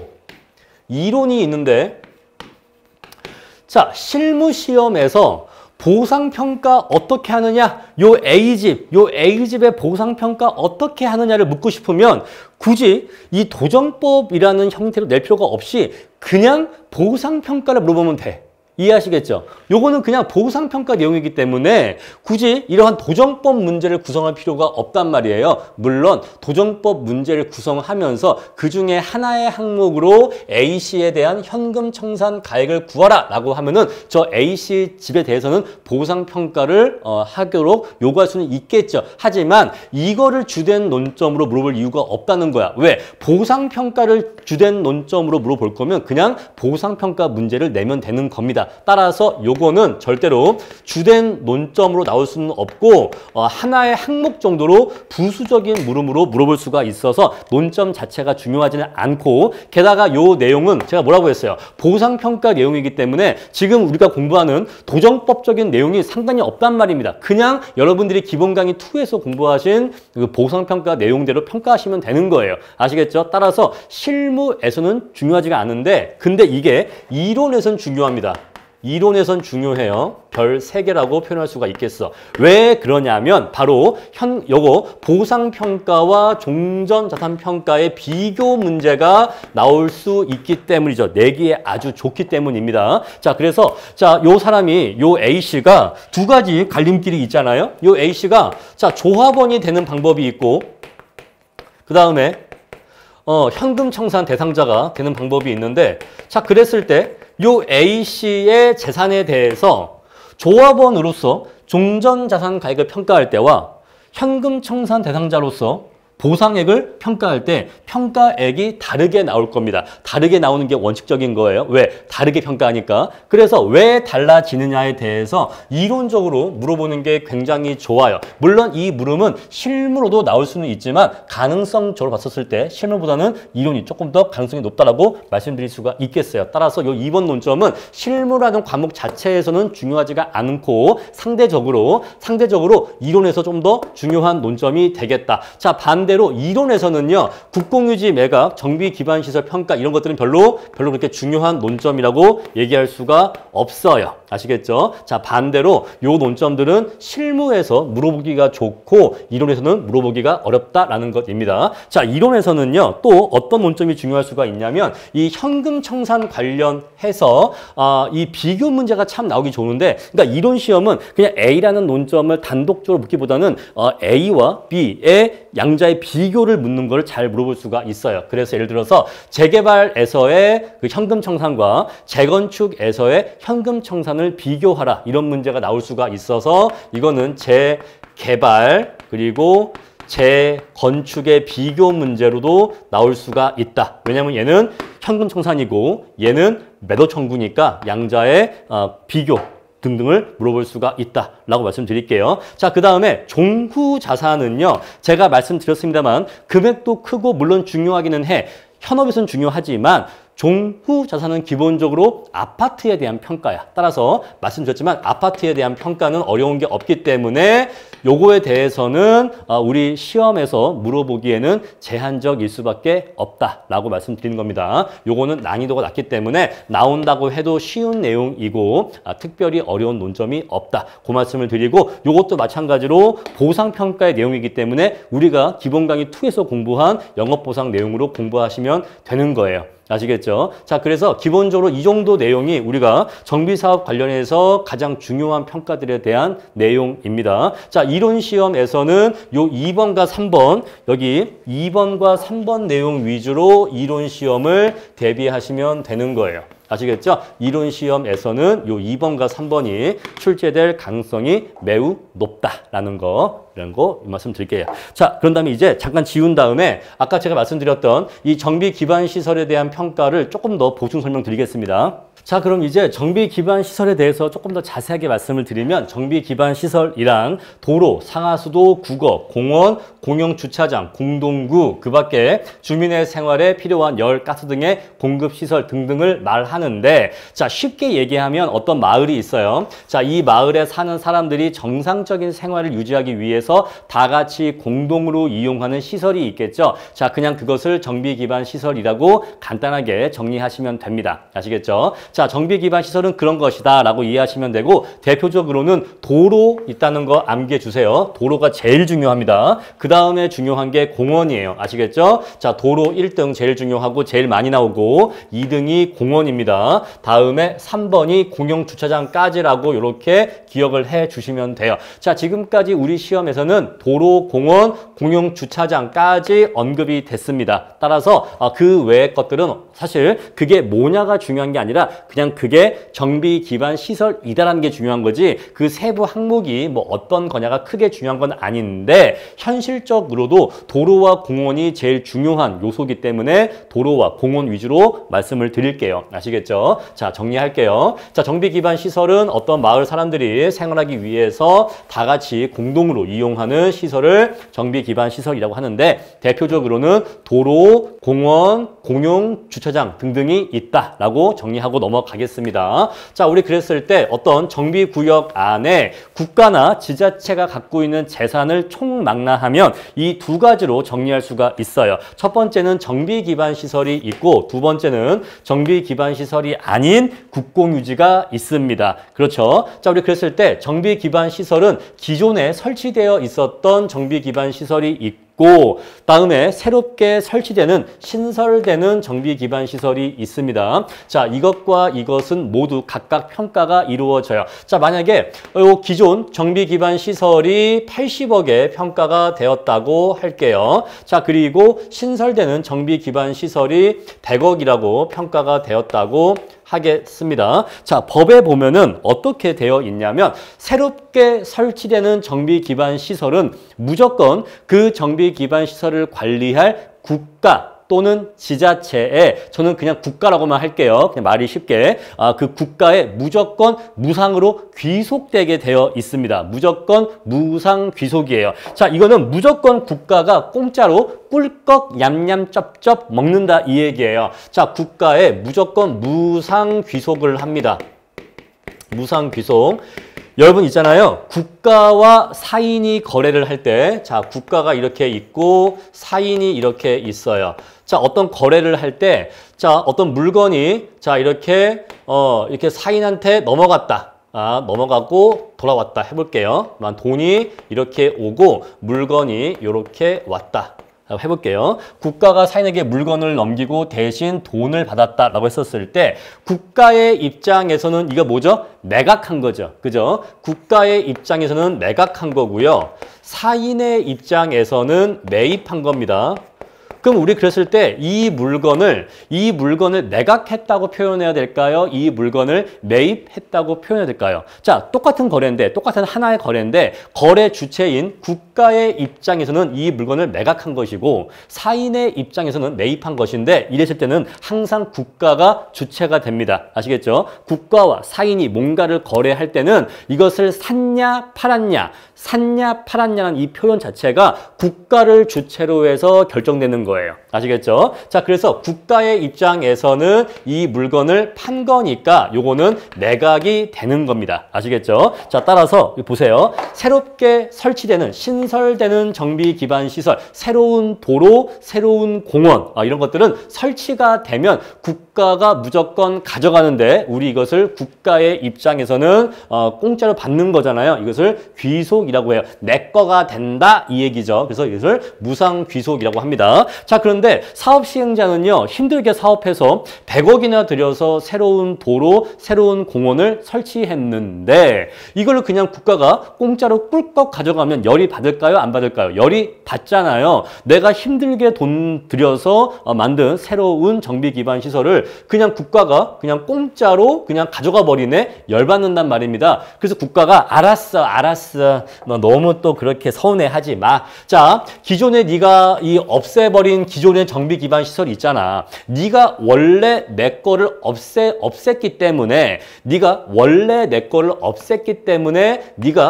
이론이 있는데 자, 실무 시험에서 보상평가 어떻게 하느냐? 요 A집의 보상평가 어떻게 하느냐를 묻고 싶으면 굳이 이 도정법이라는 형태로 낼 필요가 없이 그냥 보상평가를 물어보면 돼. 이해하시겠죠? 요거는 그냥 보상평가 내용이기 때문에 굳이 이러한 도정법 문제를 구성할 필요가 없단 말이에요. 물론 도정법 문제를 구성하면서 그중에 하나의 항목으로 A씨에 대한 현금 청산 가액을 구하라 라고 하면은 저 A씨 집에 대해서는 보상평가를 하도록 요구할 수는 있겠죠. 하지만 이거를 주된 논점으로 물어볼 이유가 없다는 거야. 왜? 보상평가를 주된 논점으로 물어볼 거면 그냥 보상평가 문제를 내면 되는 겁니다. 따라서 요거는 절대로 주된 논점으로 나올 수는 없고 하나의 항목 정도로 부수적인 물음으로 물어볼 수가 있어서 논점 자체가 중요하지는 않고 게다가 요 내용은 제가 뭐라고 했어요? 보상평가 내용이기 때문에 지금 우리가 공부하는 도정법적인 내용이 상관이 없단 말입니다. 그냥 여러분들이 기본 강의 2에서 공부하신 그 보상평가 내용대로 평가하시면 되는 거예요. 아시겠죠? 따라서 실무에서는 중요하지가 않은데 근데 이게 이론에선 중요합니다. 이론에선 중요해요. 별 3개라고 표현할 수가 있겠어. 왜 그러냐면 바로 요거 보상평가와 종전자산평가의 비교 문제가 나올 수 있기 때문이죠. 내기에 아주 좋기 때문입니다. 자, 그래서 요 사람이 요 A씨가 두 가지 갈림길이 있잖아요. 요 A씨가 조합원이 되는 방법이 있고 그 다음에 현금 청산 대상자가 되는 방법이 있는데 그랬을 때 요 A씨의 재산에 대해서 조합원으로서 종전자산 가액을 평가할 때와 현금 청산 대상자로서 보상액을 평가할 때 평가액이 다르게 나올 겁니다. 다르게 나오는 게 원칙적인 거예요. 왜? 다르게 평가하니까. 그래서 왜 달라지느냐에 대해서 이론적으로 물어보는 게 굉장히 좋아요. 물론 이 물음은 실무로도 나올 수는 있지만 가능성적으로 봤었을 때 실무보다는 이론이 조금 더 가능성이 높다라고 말씀드릴 수가 있겠어요. 따라서 이 2번 논점은 실무라는 과목 자체에서는 중요하지가 않고 상대적으로 이론에서 좀 더 중요한 논점이 되겠다. 자, 반대로 이론에서는요. 국공유지 매각, 정비 기반 시설 평가 이런 것들은 별로 그렇게 중요한 논점이라고 얘기할 수가 없어요. 아시겠죠? 자, 반대로 요 논점들은 실무에서 물어보기가 좋고 이론에서는 물어보기가 어렵다라는 것입니다. 자, 이론에서는요. 또 어떤 논점이 중요할 수가 있냐면 이 현금 청산 관련해서 이 비교 문제가 참 나오기 좋은데 그러니까 이론 시험은 그냥 A라는 논점을 단독적으로 묻기보다는 A와 B의 양자의 비교를 묻는 걸 잘 물어볼 수가 있어요. 그래서 예를 들어서 재개발에서의 그 현금 청산과 재건축에서의 현금 청산을 비교하라 이런 문제가 나올 수가 있어서 이거는 재개발 그리고 재건축의 비교 문제로도 나올 수가 있다. 왜냐하면 얘는 현금 청산이고 얘는 매도 청구니까 양자의 비교 등등을 물어볼 수가 있다라고 말씀드릴게요. 자, 그 다음에 종후 자산은요. 제가 말씀드렸습니다만 금액도 크고 물론 중요하기는 해. 현업에서는 중요하지만 종후 자산은 기본적으로 아파트에 대한 평가야. 따라서 말씀드렸지만 아파트에 대한 평가는 어려운 게 없기 때문에 요거에 대해서는 우리 시험에서 물어보기에는 제한적일 수밖에 없다라고 말씀드리는 겁니다. 요거는 난이도가 낮기 때문에 나온다고 해도 쉬운 내용이고 특별히 어려운 논점이 없다. 그 말씀을 드리고 요것도 마찬가지로 보상평가의 내용이기 때문에 우리가 기본 강의 2에서 공부한 영업보상 내용으로 공부하시면 되는 거예요. 아시겠죠? 자, 그래서 기본적으로 이 정도 내용이 우리가 정비사업 관련해서 가장 중요한 평가들에 대한 내용입니다. 자, 이론 시험에서는 요 2번과 3번, 여기 2번과 3번 내용 위주로 이론 시험을 대비하시면 되는 거예요. 아시겠죠? 이론 시험에서는 요 2번과 3번이 출제될 가능성이 매우 높다라는 거, 이런 거 말씀 드릴게요. 자, 그런 다음에 이제 잠깐 지운 다음에 아까 제가 말씀드렸던 이 정비 기반 시설에 대한 평가를 조금 더 보충 설명드리겠습니다. 자, 그럼 이제 정비 기반 시설에 대해서 조금 더 자세하게 말씀을 드리면 정비 기반 시설이랑 도로, 상하수도, 국어, 공원, 공영주차장, 공동구, 그 밖에 주민의 생활에 필요한 열, 가스 등의 공급시설 등등을 말하는데 자, 쉽게 얘기하면 어떤 마을이 있어요. 자, 이 마을에 사는 사람들이 정상적인 생활을 유지하기 위해서 다 같이 공동으로 이용하는 시설이 있겠죠. 자, 그냥 그것을 정비 기반 시설이라고 간단하게 정리하시면 됩니다. 아시겠죠? 자, 자, 정비 기반 시설은 그런 것이다 라고 이해하시면 되고, 대표적으로는 도로 있다는 거 암기해 주세요. 도로가 제일 중요합니다. 그 다음에 중요한 게 공원이에요. 아시겠죠? 자, 도로 1등 제일 중요하고 제일 많이 나오고 2등이 공원입니다. 다음에 3번이 공용주차장까지라고 이렇게 기억을 해 주시면 돼요. 자, 지금까지 우리 시험에서는 도로, 공원, 공용주차장까지 언급이 됐습니다. 따라서 그 외의 것들은 사실 그게 뭐냐가 중요한 게 아니라 그냥 그게 정비 기반 시설이다라는 게 중요한 거지, 그 세부 항목이 뭐 어떤 거냐가 크게 중요한 건 아닌데, 현실적으로도 도로와 공원이 제일 중요한 요소이기 때문에 도로와 공원 위주로 말씀을 드릴게요. 아시겠죠? 자, 정리할게요. 자, 정비 기반 시설은 어떤 마을 사람들이 생활하기 위해서 다 같이 공동으로 이용하는 시설을 정비 기반 시설이라고 하는데, 대표적으로는 도로, 공원, 공용 주차장 등등이 있다라고 정리하고 넘어가겠습니다. 자, 우리 그랬을 때 어떤 정비구역 안에 국가나 지자체가 갖고 있는 재산을 총망라하면 이 두 가지로 정리할 수가 있어요. 첫 번째는 정비 기반 시설이 있고, 두 번째는 정비 기반 시설이 아닌 국공유지가 있습니다. 그렇죠? 자, 우리 그랬을 때 정비 기반 시설은 기존에 설치되어 있었던 정비 기반 시설이 있고, 다음에 새롭게 설치되는 신설되는 정비 기반 시설이 있습니다. 자, 이것과 이것은 모두 각각 평가가 이루어져요. 자, 만약에 기존 정비 기반 시설이 80억에 평가가 되었다고 할게요. 자, 그리고 신설되는 정비 기반 시설이 100억이라고 평가가 되었다고 하겠습니다. 자, 법에 보면은 어떻게 되어 있냐면, 새롭게 설치되는 정비 기반 시설은 무조건 그 정비 기반 시설을 관리할 국가 또는 지자체에, 저는 그냥 국가라고만 할게요. 그냥 말이 쉽게. 그 국가에 무조건 무상으로 귀속되게 되어 있습니다. 무조건 무상 귀속이에요. 자, 이거는 무조건 국가가 공짜로 꿀꺽 냠냠 쩝쩝 먹는다 이 얘기예요. 자, 국가에 무조건 무상 귀속을 합니다. 무상 귀속. 여러분 있잖아요. 국가와 사인이 거래를 할 때, 자, 국가가 이렇게 있고 사인이 이렇게 있어요. 자, 어떤 거래를 할 때, 자, 어떤 물건이, 자, 이렇게 사인한테 넘어갔다. 넘어가고 돌아왔다 해볼게요. 돈이 이렇게 오고 물건이 이렇게 왔다. 해볼게요. 국가가 사인에게 물건을 넘기고 대신 돈을 받았다라고 했었을 때, 국가의 입장에서는 이거 뭐죠? 매각한 거죠. 그죠? 국가의 입장에서는 매각한 거고요. 사인의 입장에서는 매입한 겁니다. 그럼 우리 그랬을 때 이 물건을 매각했다고 표현해야 될까요? 이 물건을 매입했다고 표현해야 될까요? 자, 똑같은 거래인데, 똑같은 하나의 거래인데, 거래 주체인 국가의 입장에서는 이 물건을 매각한 것이고 사인의 입장에서는 매입한 것인데, 이랬을 때는 항상 국가가 주체가 됩니다. 아시겠죠? 국가와 사인이 뭔가를 거래할 때는 이것을 샀냐 팔았냐라는 이 표현 자체가 국가를 주체로 해서 결정되는 거예요. 아시겠죠? 자, 그래서 국가의 입장에서는 이 물건을 판 거니까 요거는 매각이 되는 겁니다. 아시겠죠? 자, 따라서 보세요. 새롭게 설치되는, 신설되는 정비 기반 시설, 새로운 도로, 새로운 공원, 이런 것들은 설치가 되면 국가가 무조건 가져가는데, 우리 이것을 국가의 입장에서는 공짜로 받는 거잖아요. 이것을 귀속이라고 해요. 내 거가 된다 이 얘기죠. 그래서 이것을 무상 귀속이라고 합니다. 자, 그런데 사업 시행자는요, 힘들게 사업해서 100억이나 들여서 새로운 도로, 새로운 공원을 설치했는데, 이걸 그냥 국가가 공짜로 꿀꺽 가져가면 열이 받을까요? 안 받을까요? 열이 받잖아요. 내가 힘들게 돈 들여서 만든 새로운 정비 기반 시설을 그냥 국가가 그냥 공짜로 그냥 가져가 버리네? 열받는단 말입니다. 그래서 국가가 알았어. 너 너무 또 그렇게 서운해하지 마. 자, 기존에 네가 이 없애버린 기존의 정비 기반 시설 있잖아. 네가 원래 내 거를 없앴기 때문에 네가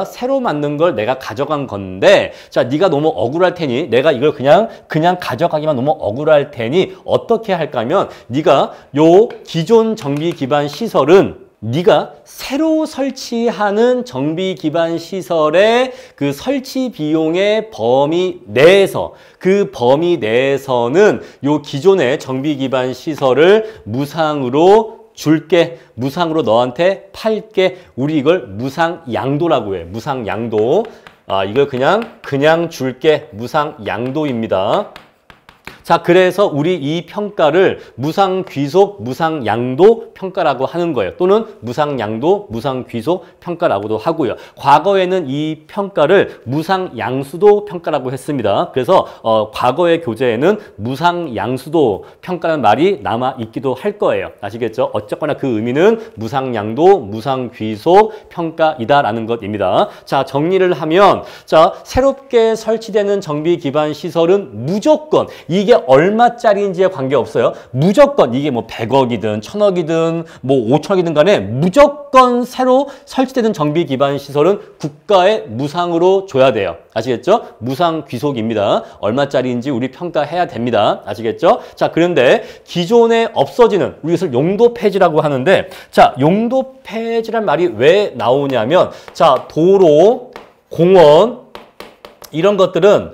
새로 만든 걸 내가 가져간 건데, 자, 네가 너무 억울할 테니, 내가 이걸 그냥 가져가기만 너무 억울할 테니 어떻게 할까 하면, 네가 요 기존 정비 기반 시설은 네가 새로 설치하는 정비 기반 시설의 그 설치 비용의 범위 내에서, 그 범위 내에서는 요 기존의 정비 기반 시설을 무상으로 줄게, 무상으로 너한테 팔게. 우리 이걸 무상양도라고 해. 무상양도. 이걸 그냥 줄게. 무상양도입니다. 자, 그래서 우리 이 평가를 무상귀속, 무상양도 평가라고 하는 거예요. 또는 무상양도, 무상귀속 평가라고도 하고요. 과거에는 이 평가를 무상양수도 평가라고 했습니다. 그래서 과거의 교재에는 무상양수도 평가라는 말이 남아있기도 할 거예요. 아시겠죠? 어쨌거나 그 의미는 무상양도, 무상귀속 평가이다라는 것입니다. 자, 정리를 하면 자, 새롭게 설치되는 정비 기반 시설은 무조건 이게 얼마짜리인지에 관계없어요. 무조건 이게 뭐 100억이든 1000억이든 뭐 5000억이든 간에 무조건 새로 설치되는 정비 기반 시설은 국가에 무상으로 줘야 돼요. 아시겠죠? 무상 귀속입니다. 얼마짜리인지 우리 평가해야 됩니다. 아시겠죠? 자, 그런데 기존에 없어지는 우리 이것을 용도 폐지라고 하는데 자, 용도 폐지란 말이 왜 나오냐면 자, 도로, 공원 이런 것들은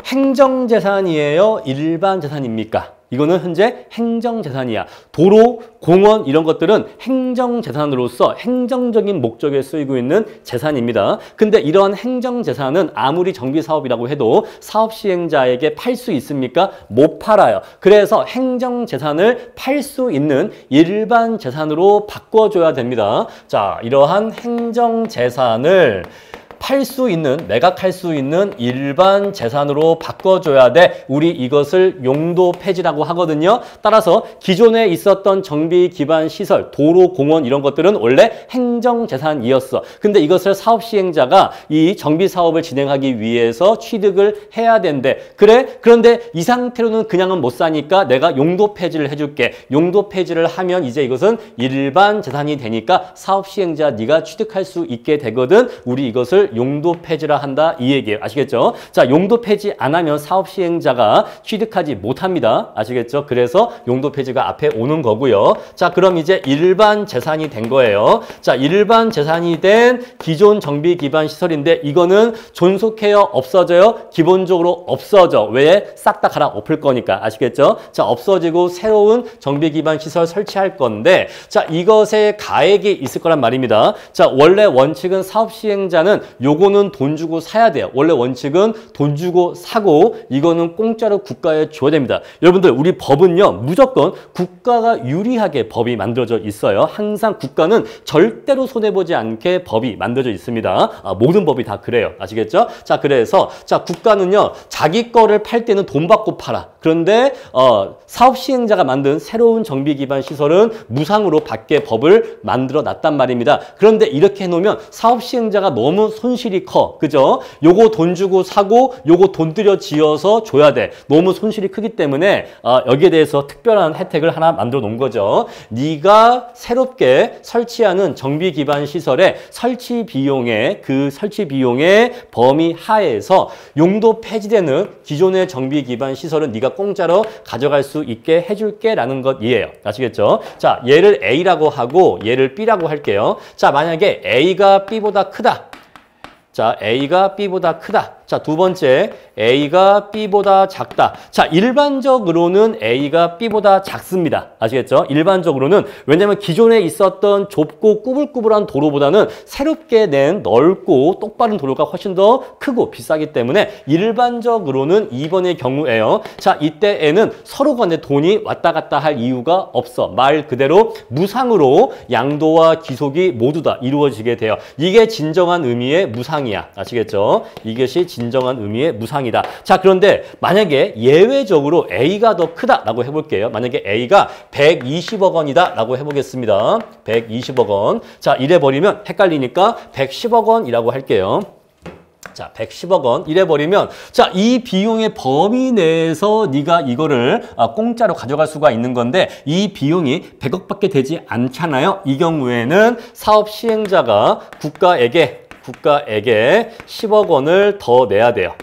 행정재산이에요? 일반 재산입니까? 이거는 현재 행정재산이야. 도로, 공원 이런 것들은 행정재산으로서 행정적인 목적에 쓰이고 있는 재산입니다. 근데 이러한 행정재산은 아무리 정비사업이라고 해도 사업시행자에게 팔 수 있습니까? 못 팔아요. 그래서 행정재산을 팔 수 있는 일반 재산으로 바꿔줘야 됩니다. 자, 이러한 행정재산을 팔 수 있는, 매각할 수 있는 일반 재산으로 바꿔줘야 돼. 우리 이것을 용도 폐지라고 하거든요. 따라서 기존에 있었던 정비 기반 시설, 도로, 공원 이런 것들은 원래 행정재산이었어. 근데 이것을 사업 시행자가 이 정비 사업을 진행하기 위해서 취득을 해야 된대. 그래? 그런데 이 상태로는 그냥은 못 사니까 내가 용도 폐지를 해줄게. 용도 폐지를 하면 이제 이것은 일반 재산이 되니까 사업 시행자 네가 취득할 수 있게 되거든. 우리 이것을 용도 폐지라 한다 이 얘기예요. 아시겠죠? 자, 용도 폐지 안 하면 사업 시행자가 취득하지 못합니다. 아시겠죠? 그래서 용도 폐지가 앞에 오는 거고요. 자, 그럼 이제 일반 재산이 된 거예요. 자, 일반 재산이 된 기존 정비 기반 시설인데 이거는 존속해요? 없어져요? 기본적으로 없어져. 왜? 싹 다 갈아 엎을 거니까. 아시겠죠? 자, 없어지고 새로운 정비 기반 시설 설치할 건데 자, 이것에 가액이 있을 거란 말입니다. 자, 원래 원칙은 사업 시행자는 요거는 돈 주고 사야 돼요. 원래 원칙은 돈 주고 사고 이거는 공짜로 국가에 줘야 됩니다. 여러분들 우리 법은요 무조건 국가가 유리하게 법이 만들어져 있어요. 항상 국가는 절대로 손해보지 않게 법이 만들어져 있습니다. 모든 법이 다 그래요. 아시겠죠? 자, 그래서 자, 국가는요 자기 거를 팔 때는 돈 받고 팔아. 그런데 사업 시행자가 만든 새로운 정비 기반 시설은 무상으로 받게 법을 만들어 놨단 말입니다. 그런데 이렇게 해놓으면 사업 시행자가 너무 손실이 커. 그죠? 요거 돈 주고 사고 요거 돈 들여 지어서 줘야 돼. 너무 손실이 크기 때문에 여기에 대해서 특별한 혜택을 하나 만들어 놓은 거죠. 네가 새롭게 설치하는 정비 기반 시설의 설치 비용의 범위 하에서 용도 폐지되는 기존의 정비 기반 시설은 네가 공짜로 가져갈 수 있게 해줄게 라는 것이에요. 아시겠죠? 자, 얘를 A라고 하고 얘를 B라고 할게요. 자, 만약에 A가 B보다 크다. 자, A가 B보다 크다. 자, 두 번째, A가 B보다 작다. 자, 일반적으로는 A가 B보다 작습니다. 아시겠죠? 일반적으로는. 왜냐면 기존에 있었던 좁고 꾸불꾸불한 도로보다는 새롭게 낸 넓고 똑바른 도로가 훨씬 더 크고 비싸기 때문에 일반적으로는 2번의 경우에요. 자, 이때에는 서로 간에 돈이 왔다 갔다 할 이유가 없어. 말 그대로 무상으로 양도와 귀속이 모두 다 이루어지게 돼요. 이게 진정한 의미의 무상이야. 아시겠죠? 이것이 진정한 의미의 무상이다. 자, 그런데 만약에 예외적으로 A가 더 크다라고 해볼게요. 만약에 A가 120억 원이다 라고 해보겠습니다. 120억 원. 자, 이래버리면 헷갈리니까 110억 원이라고 할게요. 자, 110억 원 이래버리면 자, 이 비용의 범위 내에서 네가 이거를 공짜로 가져갈 수가 있는 건데 이 비용이 100억밖에 되지 않잖아요. 이 경우에는 사업 시행자가 국가에게 10억 원을 더 내야 돼요.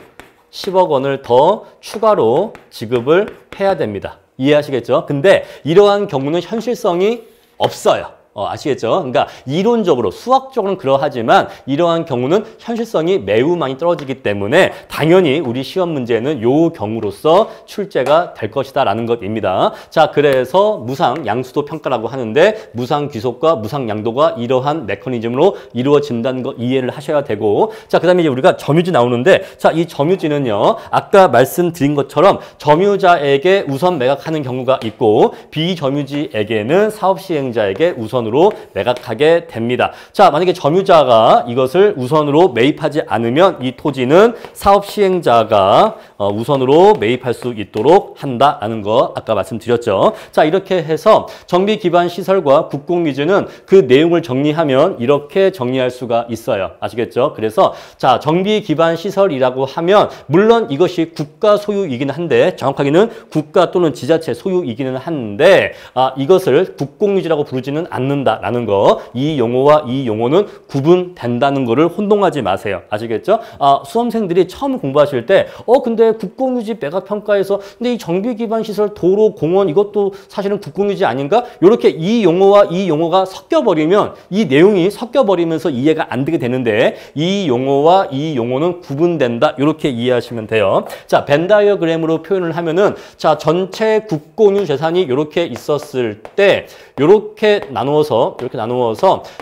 10억 원을 더 추가로 지급을 해야 됩니다. 이해하시겠죠? 근데 이러한 경우는 현실성이 없어요. 아시겠죠? 그러니까 이론적으로 수학적으로는 그러하지만 이러한 경우는 현실성이 매우 많이 떨어지기 때문에 당연히 우리 시험 문제는 요 경우로서 출제가 될 것이다라는 것입니다. 자, 그래서 무상 양수도 평가라고 하는데 무상 귀속과 무상 양도가 이러한 메커니즘으로 이루어진다는 거 이해를 하셔야 되고, 자, 그다음에 이제 우리가 점유지 나오는데, 자, 이 점유지는요 아까 말씀드린 것처럼 점유자에게 우선 매각하는 경우가 있고 비점유지에게는 사업 시행자에게 우선으로 매각하게 됩니다. 자, 만약에 점유자가 이것을 우선으로 매입하지 않으면 이 토지는 사업 시행자가 우선으로 매입할 수 있도록 한다라는 거 아까 말씀드렸죠. 자, 이렇게 해서 정비 기반 시설과 국공유지는 그 내용을 정리하면 이렇게 정리할 수가 있어요. 아시겠죠? 그래서 자, 정비 기반 시설이라고 하면 물론 이것이 국가 소유이기는 한데 정확하게는 국가 또는 지자체 소유이기는 한데 이것을 국공유지라고 부르지는 않는다라는 거, 이 용어와 이 용어는 구분된다는 거를 혼동하지 마세요. 아시겠죠? 수험생들이 처음 공부하실 때 근데 국공유지 매각평가에서 근데 이 정비 기반 시설 도로 공원 이것도 사실은 국공유지 아닌가? 이렇게 이 용어와 이 용어가 섞여버리면 이 내용이 섞여버리면서 이해가 안 되게 되는데 이 용어와 이 용어는 구분된다. 이렇게 이해하시면 돼요. 자, 벤 다이어그램으로 표현을 하면은 자, 전체 국공유 재산이 이렇게 있었을 때 이렇게 나누어서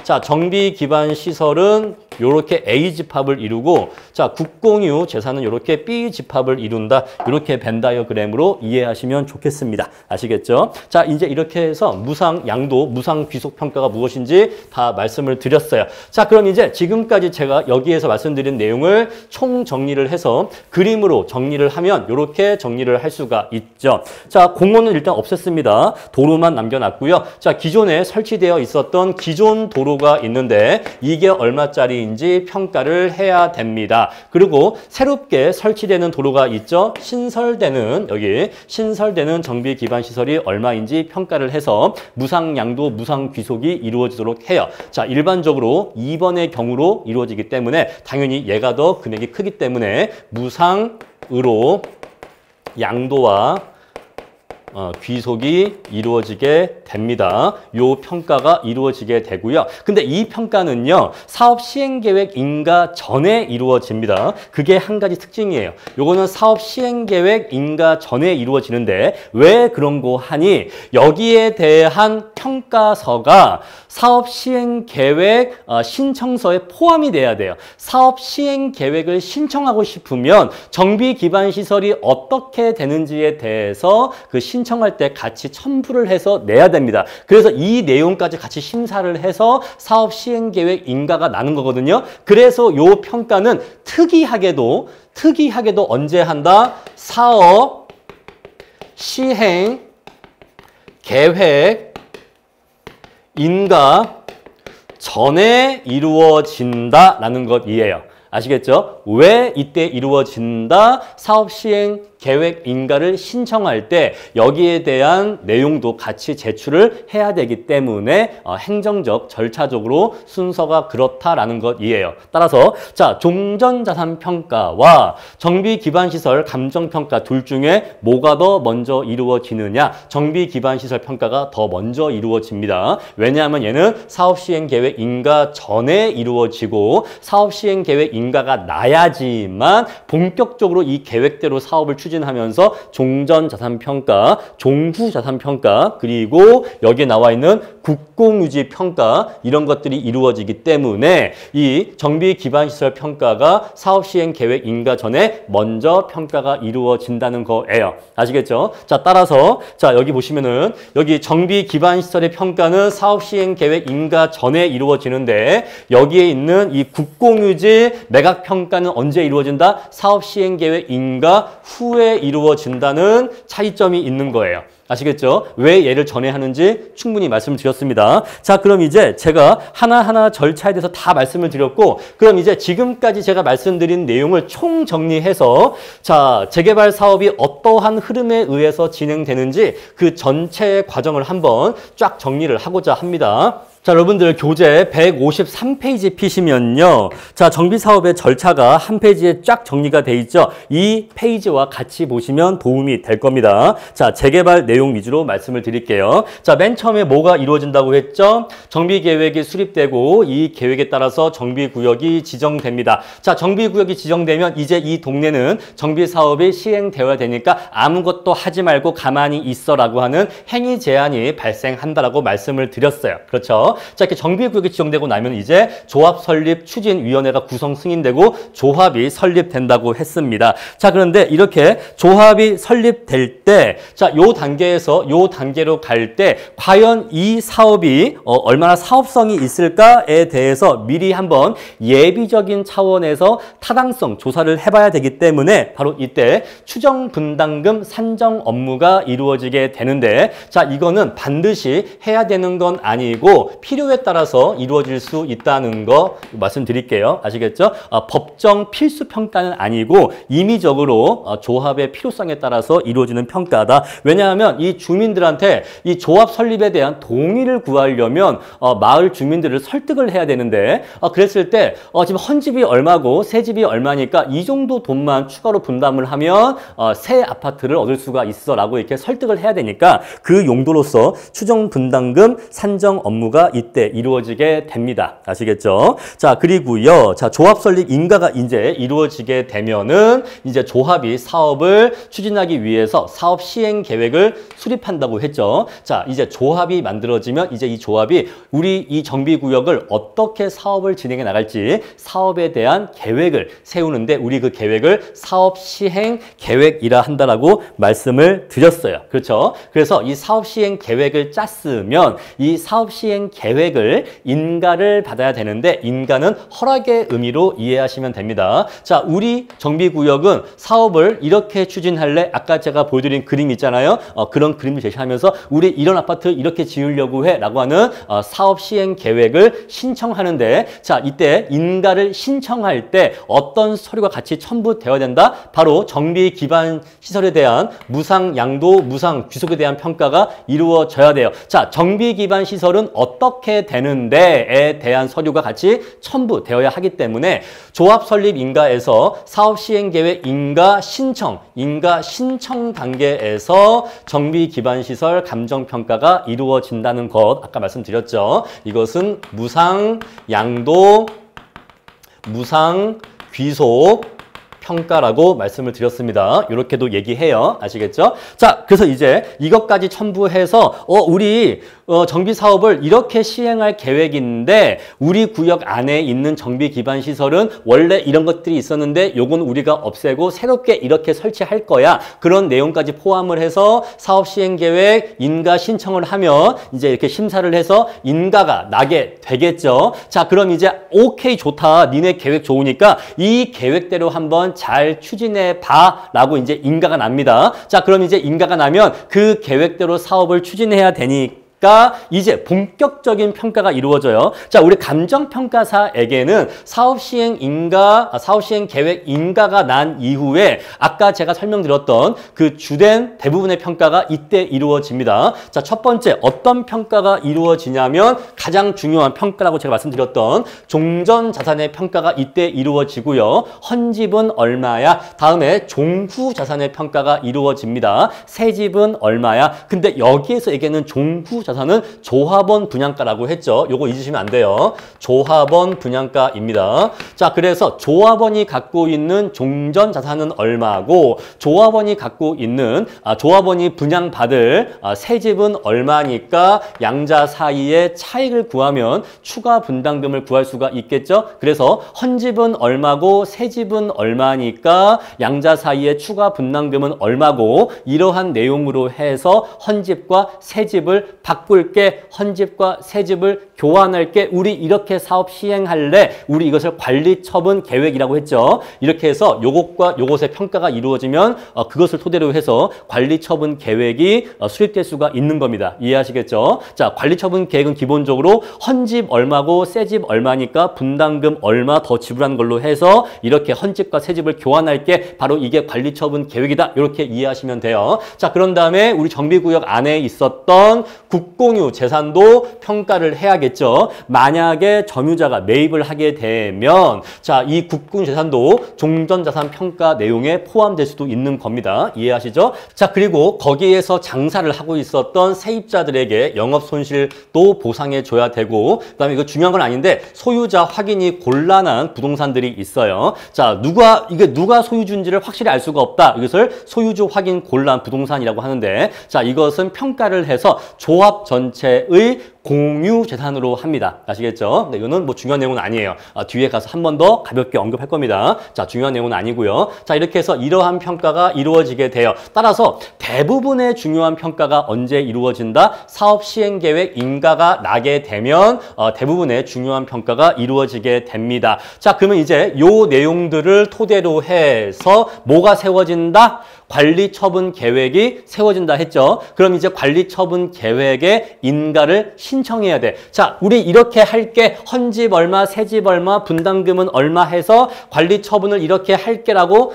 자, 정비 기반 시설은 이렇게 A 집합을 이루고 자, 국공유 재산은 이렇게 B 집합을 이룬다. 이렇게 벤 다이어그램으로 이해하시면 좋겠습니다. 아시겠죠? 자, 이제 이렇게 해서 무상 양도, 무상 귀속 평가가 무엇인지 다 말씀을 드렸어요. 자, 그럼 이제 지금까지 제가 여기에서 말씀드린 내용을 총 정리를 해서 그림으로 정리를 하면 이렇게 정리를 할 수가 있죠. 자, 공원은 일단 없앴습니다. 도로만 남겨놨고요. 자, 기존에 설치되어 있었던 기존 도로가 있는데 이게 얼마짜리인지 평가를 해야 됩니다. 그리고 새롭게 설치되는 도로가 있죠. 신설되는 정비 기반 시설이 얼마인지 평가를 해서 무상 양도, 무상 귀속이 이루어지도록 해요. 자, 일반적으로 2번의 경우로 이루어지기 때문에 당연히 얘가 더 금액이 크기 때문에 무상으로 양도와 귀속이 이루어지게 됩니다. 요 평가가 이루어지게 되고요. 근데 이 평가는요, 사업 시행계획 인가 전에 이루어집니다. 그게 한 가지 특징이에요. 요거는 사업 시행계획 인가 전에 이루어지는데 왜 그런 거 하니 여기에 대한 평가서가 사업 시행계획 신청서에 포함이 돼야 돼요. 사업 시행계획을 신청하고 싶으면 정비 기반 시설이 어떻게 되는지에 대해서 그 신청할 때 같이 첨부를 해서 내야 됩니다. 그래서 이 내용까지 같이 심사를 해서 사업 시행계획 인가가 나는 거거든요. 그래서 요 평가는 특이하게도 언제 한다? 사업 시행 계획 인가 전에 이루어진다라는 것이에요. 아시겠죠? 왜 이때 이루어진다? 사업 시행 계획 인가를 신청할 때 여기에 대한 내용도 같이 제출을 해야 되기 때문에 행정적, 절차적으로 순서가 그렇다라는 것이에요. 따라서 자, 종전자산평가와 정비기반시설 감정평가 둘 중에 뭐가 더 먼저 이루어지느냐? 정비기반시설 평가가 더 먼저 이루어집니다. 왜냐하면 얘는 사업시행계획 인가 전에 이루어지고 사업시행계획 인가가 나야지만 본격적으로 이 계획대로 사업을 추진하면서 종전자산평가, 종후자산평가, 그리고 여기에 나와 있는 국공유지평가 이런 것들이 이루어지기 때문에 이 정비기반시설 평가가 사업시행계획 인가 전에 먼저 평가가 이루어진다는 거예요. 아시겠죠? 자, 따라서 자, 여기 보시면은 여기 정비기반시설의 평가는 사업시행계획 인가 전에 이루어지는데 여기에 있는 이 국공유지 매각평가는 언제 이루어진다? 사업시행계획 인가 후에 이루어진다는 차이점이 있는 거예요. 아시겠죠? 왜 얘를 전에 하는지 충분히 말씀을 드렸습니다. 자, 그럼 이제 제가 하나하나 절차에 대해서 다 말씀을 드렸고, 그럼 이제 지금까지 제가 말씀드린 내용을 총 정리해서 자, 재개발 사업이 어떠한 흐름에 의해서 진행되는지 그 전체 과정을 한번 쫙 정리를 하고자 합니다. 자, 여러분들 교재 153페이지 피시면요. 자, 정비사업의 절차가 한 페이지에 쫙 정리가 돼 있죠. 이 페이지와 같이 보시면 도움이 될 겁니다. 자, 재개발 내용 위주로 말씀을 드릴게요. 자, 맨 처음에 뭐가 이루어진다고 했죠? 정비계획이 수립되고 이 계획에 따라서 정비구역이 지정됩니다. 자, 정비구역이 지정되면 이제 이 동네는 정비사업이 시행되어야 되니까 아무것도 하지 말고 가만히 있어라고 하는 행위 제한이 발생한다라고 말씀을 드렸어요. 그렇죠? 자, 이렇게 정비구역이 지정되고 나면 이제 조합 설립 추진위원회가 구성 승인되고 조합이 설립된다고 했습니다. 자, 그런데 이렇게 조합이 설립될 때, 자, 요 단계에서 요 단계로 갈 때 과연 이 사업이 얼마나 사업성이 있을까에 대해서 미리 한번 예비적인 차원에서 타당성 조사를 해봐야 되기 때문에 바로 이때 추정 분담금 산정 업무가 이루어지게 되는데, 자, 이거는 반드시 해야 되는 건 아니고 필요에 따라서 이루어질 수 있다는 거 말씀드릴게요. 아시겠죠? 법정 필수 평가는 아니고 임의적으로 조합의 필요성에 따라서 이루어지는 평가다. 왜냐하면 이 주민들한테 이 조합 설립에 대한 동의를 구하려면 마을 주민들을 설득을 해야 되는데, 그랬을 때 지금 헌집이 얼마고 새집이 얼마니까 이 정도 돈만 추가로 분담을 하면 새 아파트를 얻을 수가 있어 라고 이렇게 설득을 해야 되니까 그 용도로서 추정 분담금 산정 업무가 이때 이루어지게 됩니다. 아시겠죠? 자, 그리고요. 자, 조합 설립 인가가 이제 이루어지게 되면은 이제 조합이 사업을 추진하기 위해서 사업 시행 계획을 수립한다고 했죠. 자, 이제 조합이 만들어지면 이제 이 조합이 우리 이 정비구역을 어떻게 사업을 진행해 나갈지 사업에 대한 계획을 세우는데 우리 그 계획을 사업 시행 계획이라 한다라고 말씀을 드렸어요. 그렇죠? 그래서 이 사업 시행 계획을 짰으면 이 사업 시행 계획을 인가를 받아야 되는데 인가는 허락의 의미로 이해하시면 됩니다. 자, 우리 정비구역은 사업을 이렇게 추진할래? 아까 제가 보여드린 그림 있잖아요. 그런 그림을 제시하면서 우리 이런 아파트 이렇게 지으려고 해 라고 하는 사업 시행 계획을 신청하는데, 자, 이때 인가를 신청할 때 어떤 서류가 같이 첨부되어야 된다? 바로 정비 기반 시설에 대한 무상 양도, 무상 귀속에 대한 평가가 이루어져야 돼요. 자, 정비 기반 시설은 어떻게 되는데에 대한 서류가 같이 첨부되어야 하기 때문에 조합 설립 인가에서 사업 시행 계획 인가 신청 단계에서 정비 기반 시설 감정 평가가 이루어진다는 것 아까 말씀드렸죠. 이것은 무상 양도, 무상 귀속 평가라고 말씀을 드렸습니다. 이렇게도 얘기해요. 아시겠죠? 자, 그래서 이제 이것까지 첨부해서 우리 정비 사업을 이렇게 시행할 계획인데 우리 구역 안에 있는 정비 기반 시설은 원래 이런 것들이 있었는데 요건 우리가 없애고 새롭게 이렇게 설치할 거야. 그런 내용까지 포함을 해서 사업 시행 계획 인가 신청을 하면 이제 이렇게 심사를 해서 인가가 나게 되겠죠. 자, 그럼 이제 오케이, 좋다. 니네 계획 좋으니까 이 계획대로 한번 잘 추진해 봐 라고 이제 인가가 납니다. 자, 그럼 이제 인가가 나면 그 계획대로 사업을 추진해야 되니까 이제 본격적인 평가가 이루어져요. 자, 우리 감정평가사에게는 사업 시행 계획 인가가 난 이후에 아까 제가 설명드렸던 그 주된 대부분의 평가가 이때 이루어집니다. 자, 첫 번째 어떤 평가가 이루어지냐면 가장 중요한 평가라고 제가 말씀드렸던 종전 자산의 평가가 이때 이루어지고요. 헌집은 얼마야? 다음에 종후 자산의 평가가 이루어집니다. 새 집은 얼마야? 근데 여기에서 얘기하는 종후 자산은 조합원 분양가라고 했죠. 요거 잊으시면 안 돼요. 조합원 분양가입니다. 자, 그래서 조합원이 갖고 있는 종전 자산은 얼마고 조합원이 갖고 있는 조합원이 분양받을 새 집은 얼마니까 양자 사이의 차익을 구하면 추가 분담금을 구할 수가 있겠죠. 그래서 헌집은 얼마고 새 집은 얼마니까 양자 사이의 추가 분담금은 얼마고 이러한 내용으로 해서 헌집과 새 집을 바꿀게, 헌집과 새 집을 교환할게, 우리 이렇게 사업 시행할래, 우리 이것을 관리처분 계획이라고 했죠. 이렇게 해서 요것과 요것의 평가가 이루어지면 그것을 토대로 해서 관리처분 계획이 수립될 수가 있는 겁니다. 이해하시겠죠? 자, 관리처분 계획은 기본적으로 헌집 얼마고 새 집 얼마니까 분담금 얼마 더 지불하는 걸로 해서 이렇게 헌집과 새 집을 교환할게, 바로 이게 관리처분 계획이다. 이렇게 이해하시면 돼요. 자, 그런 다음에 우리 정비구역 안에 있었던 국공유 재산도 평가를 해야겠죠. 만약에 점유자가 매입을 하게 되면 자, 이 국공유 재산도 종전자산 평가 내용에 포함될 수도 있는 겁니다. 이해하시죠? 자, 그리고 거기에서 장사를 하고 있었던 세입자들에게 영업 손실도 보상해 줘야 되고, 그다음에 이거 중요한 건 아닌데 소유자 확인이 곤란한 부동산들이 있어요. 자, 누가 소유주인지를 확실히 알 수가 없다. 이것을 소유주 확인 곤란 부동산이라고 하는데, 자, 이것은 평가를 해서 조합 전체의 공유 재산으로 합니다. 아시겠죠? 근데 이거는 뭐 중요한 내용은 아니에요. 뒤에 가서 한 번 더 가볍게 언급할 겁니다. 자, 중요한 내용은 아니고요. 자, 이렇게 해서 이러한 평가가 이루어지게 돼요. 따라서 대부분의 중요한 평가가 언제 이루어진다? 사업 시행 계획 인가가 나게 되면 대부분의 중요한 평가가 이루어지게 됩니다. 자, 그러면 이제 요 내용들을 토대로 해서 뭐가 세워진다? 관리처분 계획이 세워진다 했죠. 그럼 이제 관리처분 계획에 인가를 신청해야 돼. 자, 우리 이렇게 할게. 헌집 얼마, 새집 얼마, 분담금은 얼마 해서 관리처분을 이렇게 할게라고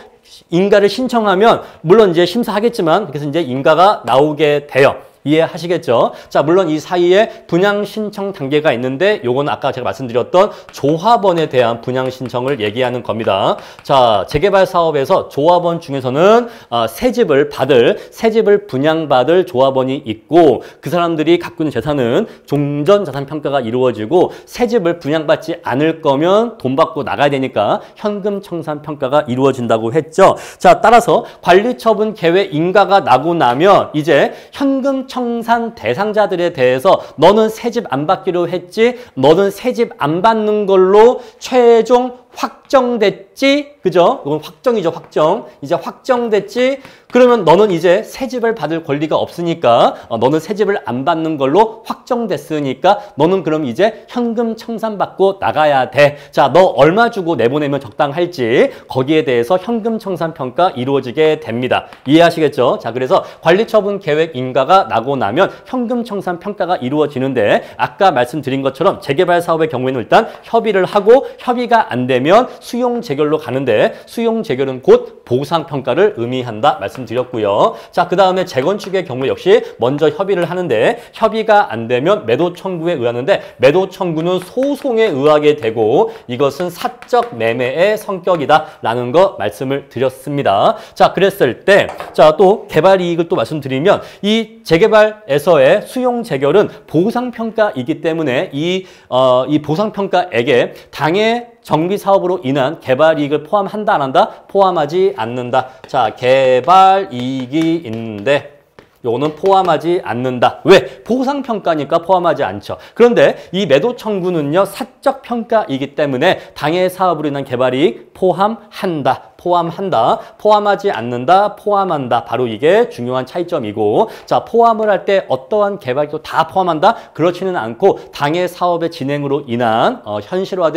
인가를 신청하면 물론 이제 심사하겠지만 그래서 이제 인가가 나오게 돼요. 이해하시겠죠? 자, 물론 이 사이에 분양 신청 단계가 있는데 요거는 아까 제가 말씀드렸던 조합원에 대한 분양 신청을 얘기하는 겁니다. 자, 재개발 사업에서 조합원 중에서는 새 집을 분양받을 조합원이 있고 그 사람들이 갖고 있는 재산은 종전자산 평가가 이루어지고 새 집을 분양받지 않을 거면 돈 받고 나가야 되니까 현금 청산 평가가 이루어진다고 했죠. 자, 따라서 관리처분 계획 인가가 나고 나면 이제 현금 청산 대상자들에 대해서 너는 새집 안 받기로 했지, 너는 새집 안 받는 걸로 최종 확정됐지, 그죠? 이건 확정이죠, 확정. 이제 확정됐지. 그러면 너는 이제 새 집을 받을 권리가 없으니까 너는 새 집을 안 받는 걸로 확정됐으니까 너는 그럼 이제 현금 청산받고 나가야 돼. 자, 너 얼마 주고 내보내면 적당할지 거기에 대해서 현금 청산 평가 이루어지게 됩니다. 이해하시겠죠? 자, 그래서 관리처분 계획 인가가 나고 나면 현금 청산 평가가 이루어지는데 아까 말씀드린 것처럼 재개발 사업의 경우에는 일단 협의를 하고 협의가 안 되면 수용 재결로 가는데 수용 재결은 곧 보상 평가를 의미한다 말씀드렸고요. 자, 그 다음에 재건축의 경우 역시 먼저 협의를 하는데 협의가 안 되면 매도 청구에 의하는데 매도 청구는 소송에 의하게 되고 이것은 사적 매매의 성격이다라는 거 말씀을 드렸습니다. 자, 그랬을 때 자, 또 개발 이익을 또 말씀드리면 이 재개발에서의 수용 재결은 보상 평가이기 때문에 이 보상 평가액에 당해 정비 사업으로 인한 개발 이익을 포함한다 안 한다? 포함하지 않는다. 자, 개발 이익이 있는데 요거는 포함하지 않는다. 왜? 보상평가니까 포함하지 않죠. 그런데 이 매도 청구는요, 사적 평가이기 때문에 당해 사업으로 인한 개발이익 포함한다. 포함하지 않는다, 포함한다. 바로 이게 중요한 차이점이고, 자, 포함을 할 때 어떠한 개발도 다 포함한다? 그렇지는 않고 당해 사업의 진행으로 인한 현실화,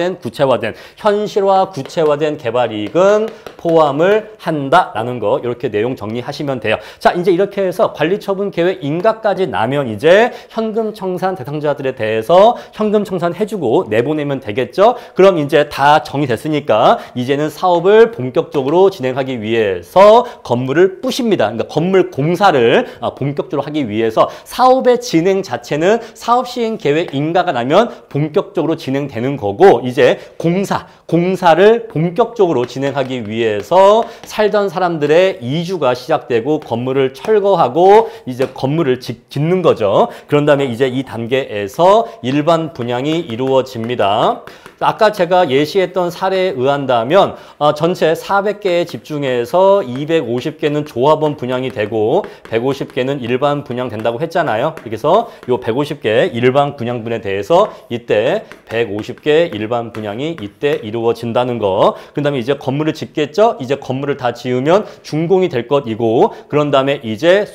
구체화된 개발이익은 포함을 한다라는 거 이렇게 내용 정리하시면 돼요. 자, 이제 이렇게 해서 관리처분 계획 인가까지 나면 이제 현금 청산 대상자들에 대해서 현금 청산해주고 내보내면 되겠죠? 그럼 이제 다 정리됐으니까 이제는 사업을 본격적으로 진행하기 위해서 건물을 부십니다. 그러니까 건물 공사를 본격적으로 하기 위해서 사업의 진행 자체는 사업 시행 계획 인가가 나면 본격적으로 진행되는 거고 이제 공사를 본격적으로 진행하기 위해서 살던 사람들의 이주가 시작되고 건물을 철거하고 이제 건물을 짓는 거죠. 그런 다음에 이제 이 단계에서 일반 분양이 이루어집니다. 아까 제가 예시했던 사례에 의한다면 전체 400개의 집 중에서 250개는 조합원 분양이 되고 150개는 일반 분양된다고 했잖아요. 그래서 이 150개 일반 분양분에 대해서 이때 150개 일반 분양이 이때 이루어진다는 거. 그 다음에 이제 건물을 짓겠죠? 이제 건물을 다 지으면 준공이 될 것이고 그런 다음에 이제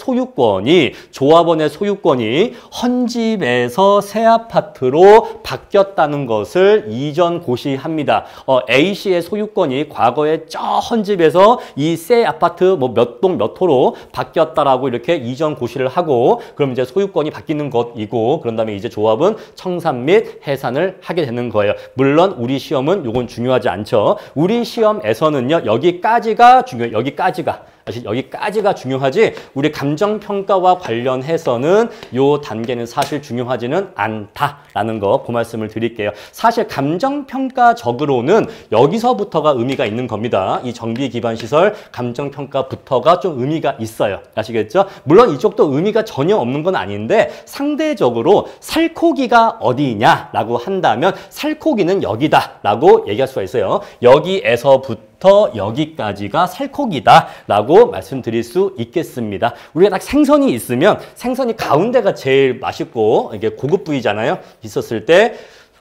조합원의 소유권이 헌집에서 새 아파트로 바뀌었다는 것을 이전 고시합니다. A씨의 소유권이 과거에 저 헌집에서 이 새 아파트 뭐 몇 동 몇 호로 바뀌었다라고 이렇게 이전 고시를 하고 그럼 이제 소유권이 바뀌는 것이고 그런 다음에 이제 조합은 청산 및 해산을 하게 되는 거예요. 물론 우리 시험은 요건 중요하지 않죠. 우리 시험에서는요. 여기까지가 중요해요. 여기까지가. 사실 여기까지가 중요하지 우리 감정평가와 관련해서는 요 단계는 사실 중요하지는 않다라는 거 그 말씀을 드릴게요. 사실 감정평가적으로는 여기서부터가 의미가 있는 겁니다. 이 정비기반시설 감정평가부터가 좀 의미가 있어요. 아시겠죠? 물론 이쪽도 의미가 전혀 없는 건 아닌데 상대적으로 살코기가 어디냐라고 한다면 살코기는 여기다라고 얘기할 수가 있어요. 여기에서부터 여기까지가 살코기다라고 말씀드릴 수 있겠습니다. 우리가 딱 생선이 있으면 생선이 가운데가 제일 맛있고 이게 고급 부위잖아요. 있었을 때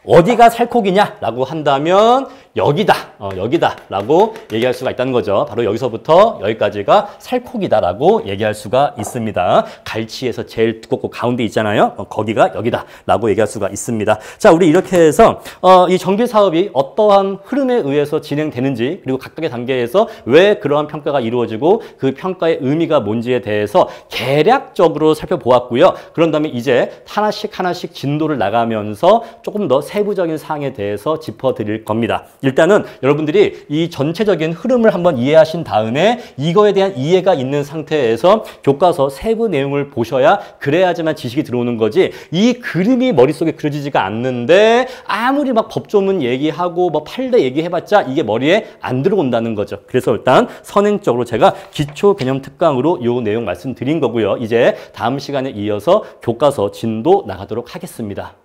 어디가 살코기냐라고 한다면 여기다라고 얘기할 수가 있다는 거죠. 바로 여기서부터 여기까지가 살코기다라고 얘기할 수가 있습니다. 갈치에서 제일 두껍고 가운데 있잖아요. 거기가 여기다라고 얘기할 수가 있습니다. 자, 우리 이렇게 해서 이 정비 사업이 어떠한 흐름에 의해서 진행되는지 그리고 각각의 단계에서 왜 그러한 평가가 이루어지고 그 평가의 의미가 뭔지에 대해서 개략적으로 살펴보았고요. 그런 다음에 이제 하나씩 진도를 나가면서 조금 더 세부적인 사항에 대해서 짚어드릴 겁니다. 일단은 여러분들이 이 전체적인 흐름을 한번 이해하신 다음에 이거에 대한 이해가 있는 상태에서 교과서 세부 내용을 보셔야 그래야지만 지식이 들어오는 거지 이 그림이 머릿속에 그려지지가 않는데 아무리 막 법조문 얘기하고 뭐 판례 얘기해봤자 이게 머리에 안 들어온다는 거죠. 그래서 일단 선행적으로 제가 기초 개념 특강으로 이 내용 말씀드린 거고요. 이제 다음 시간에 이어서 교과서 진도 나가도록 하겠습니다.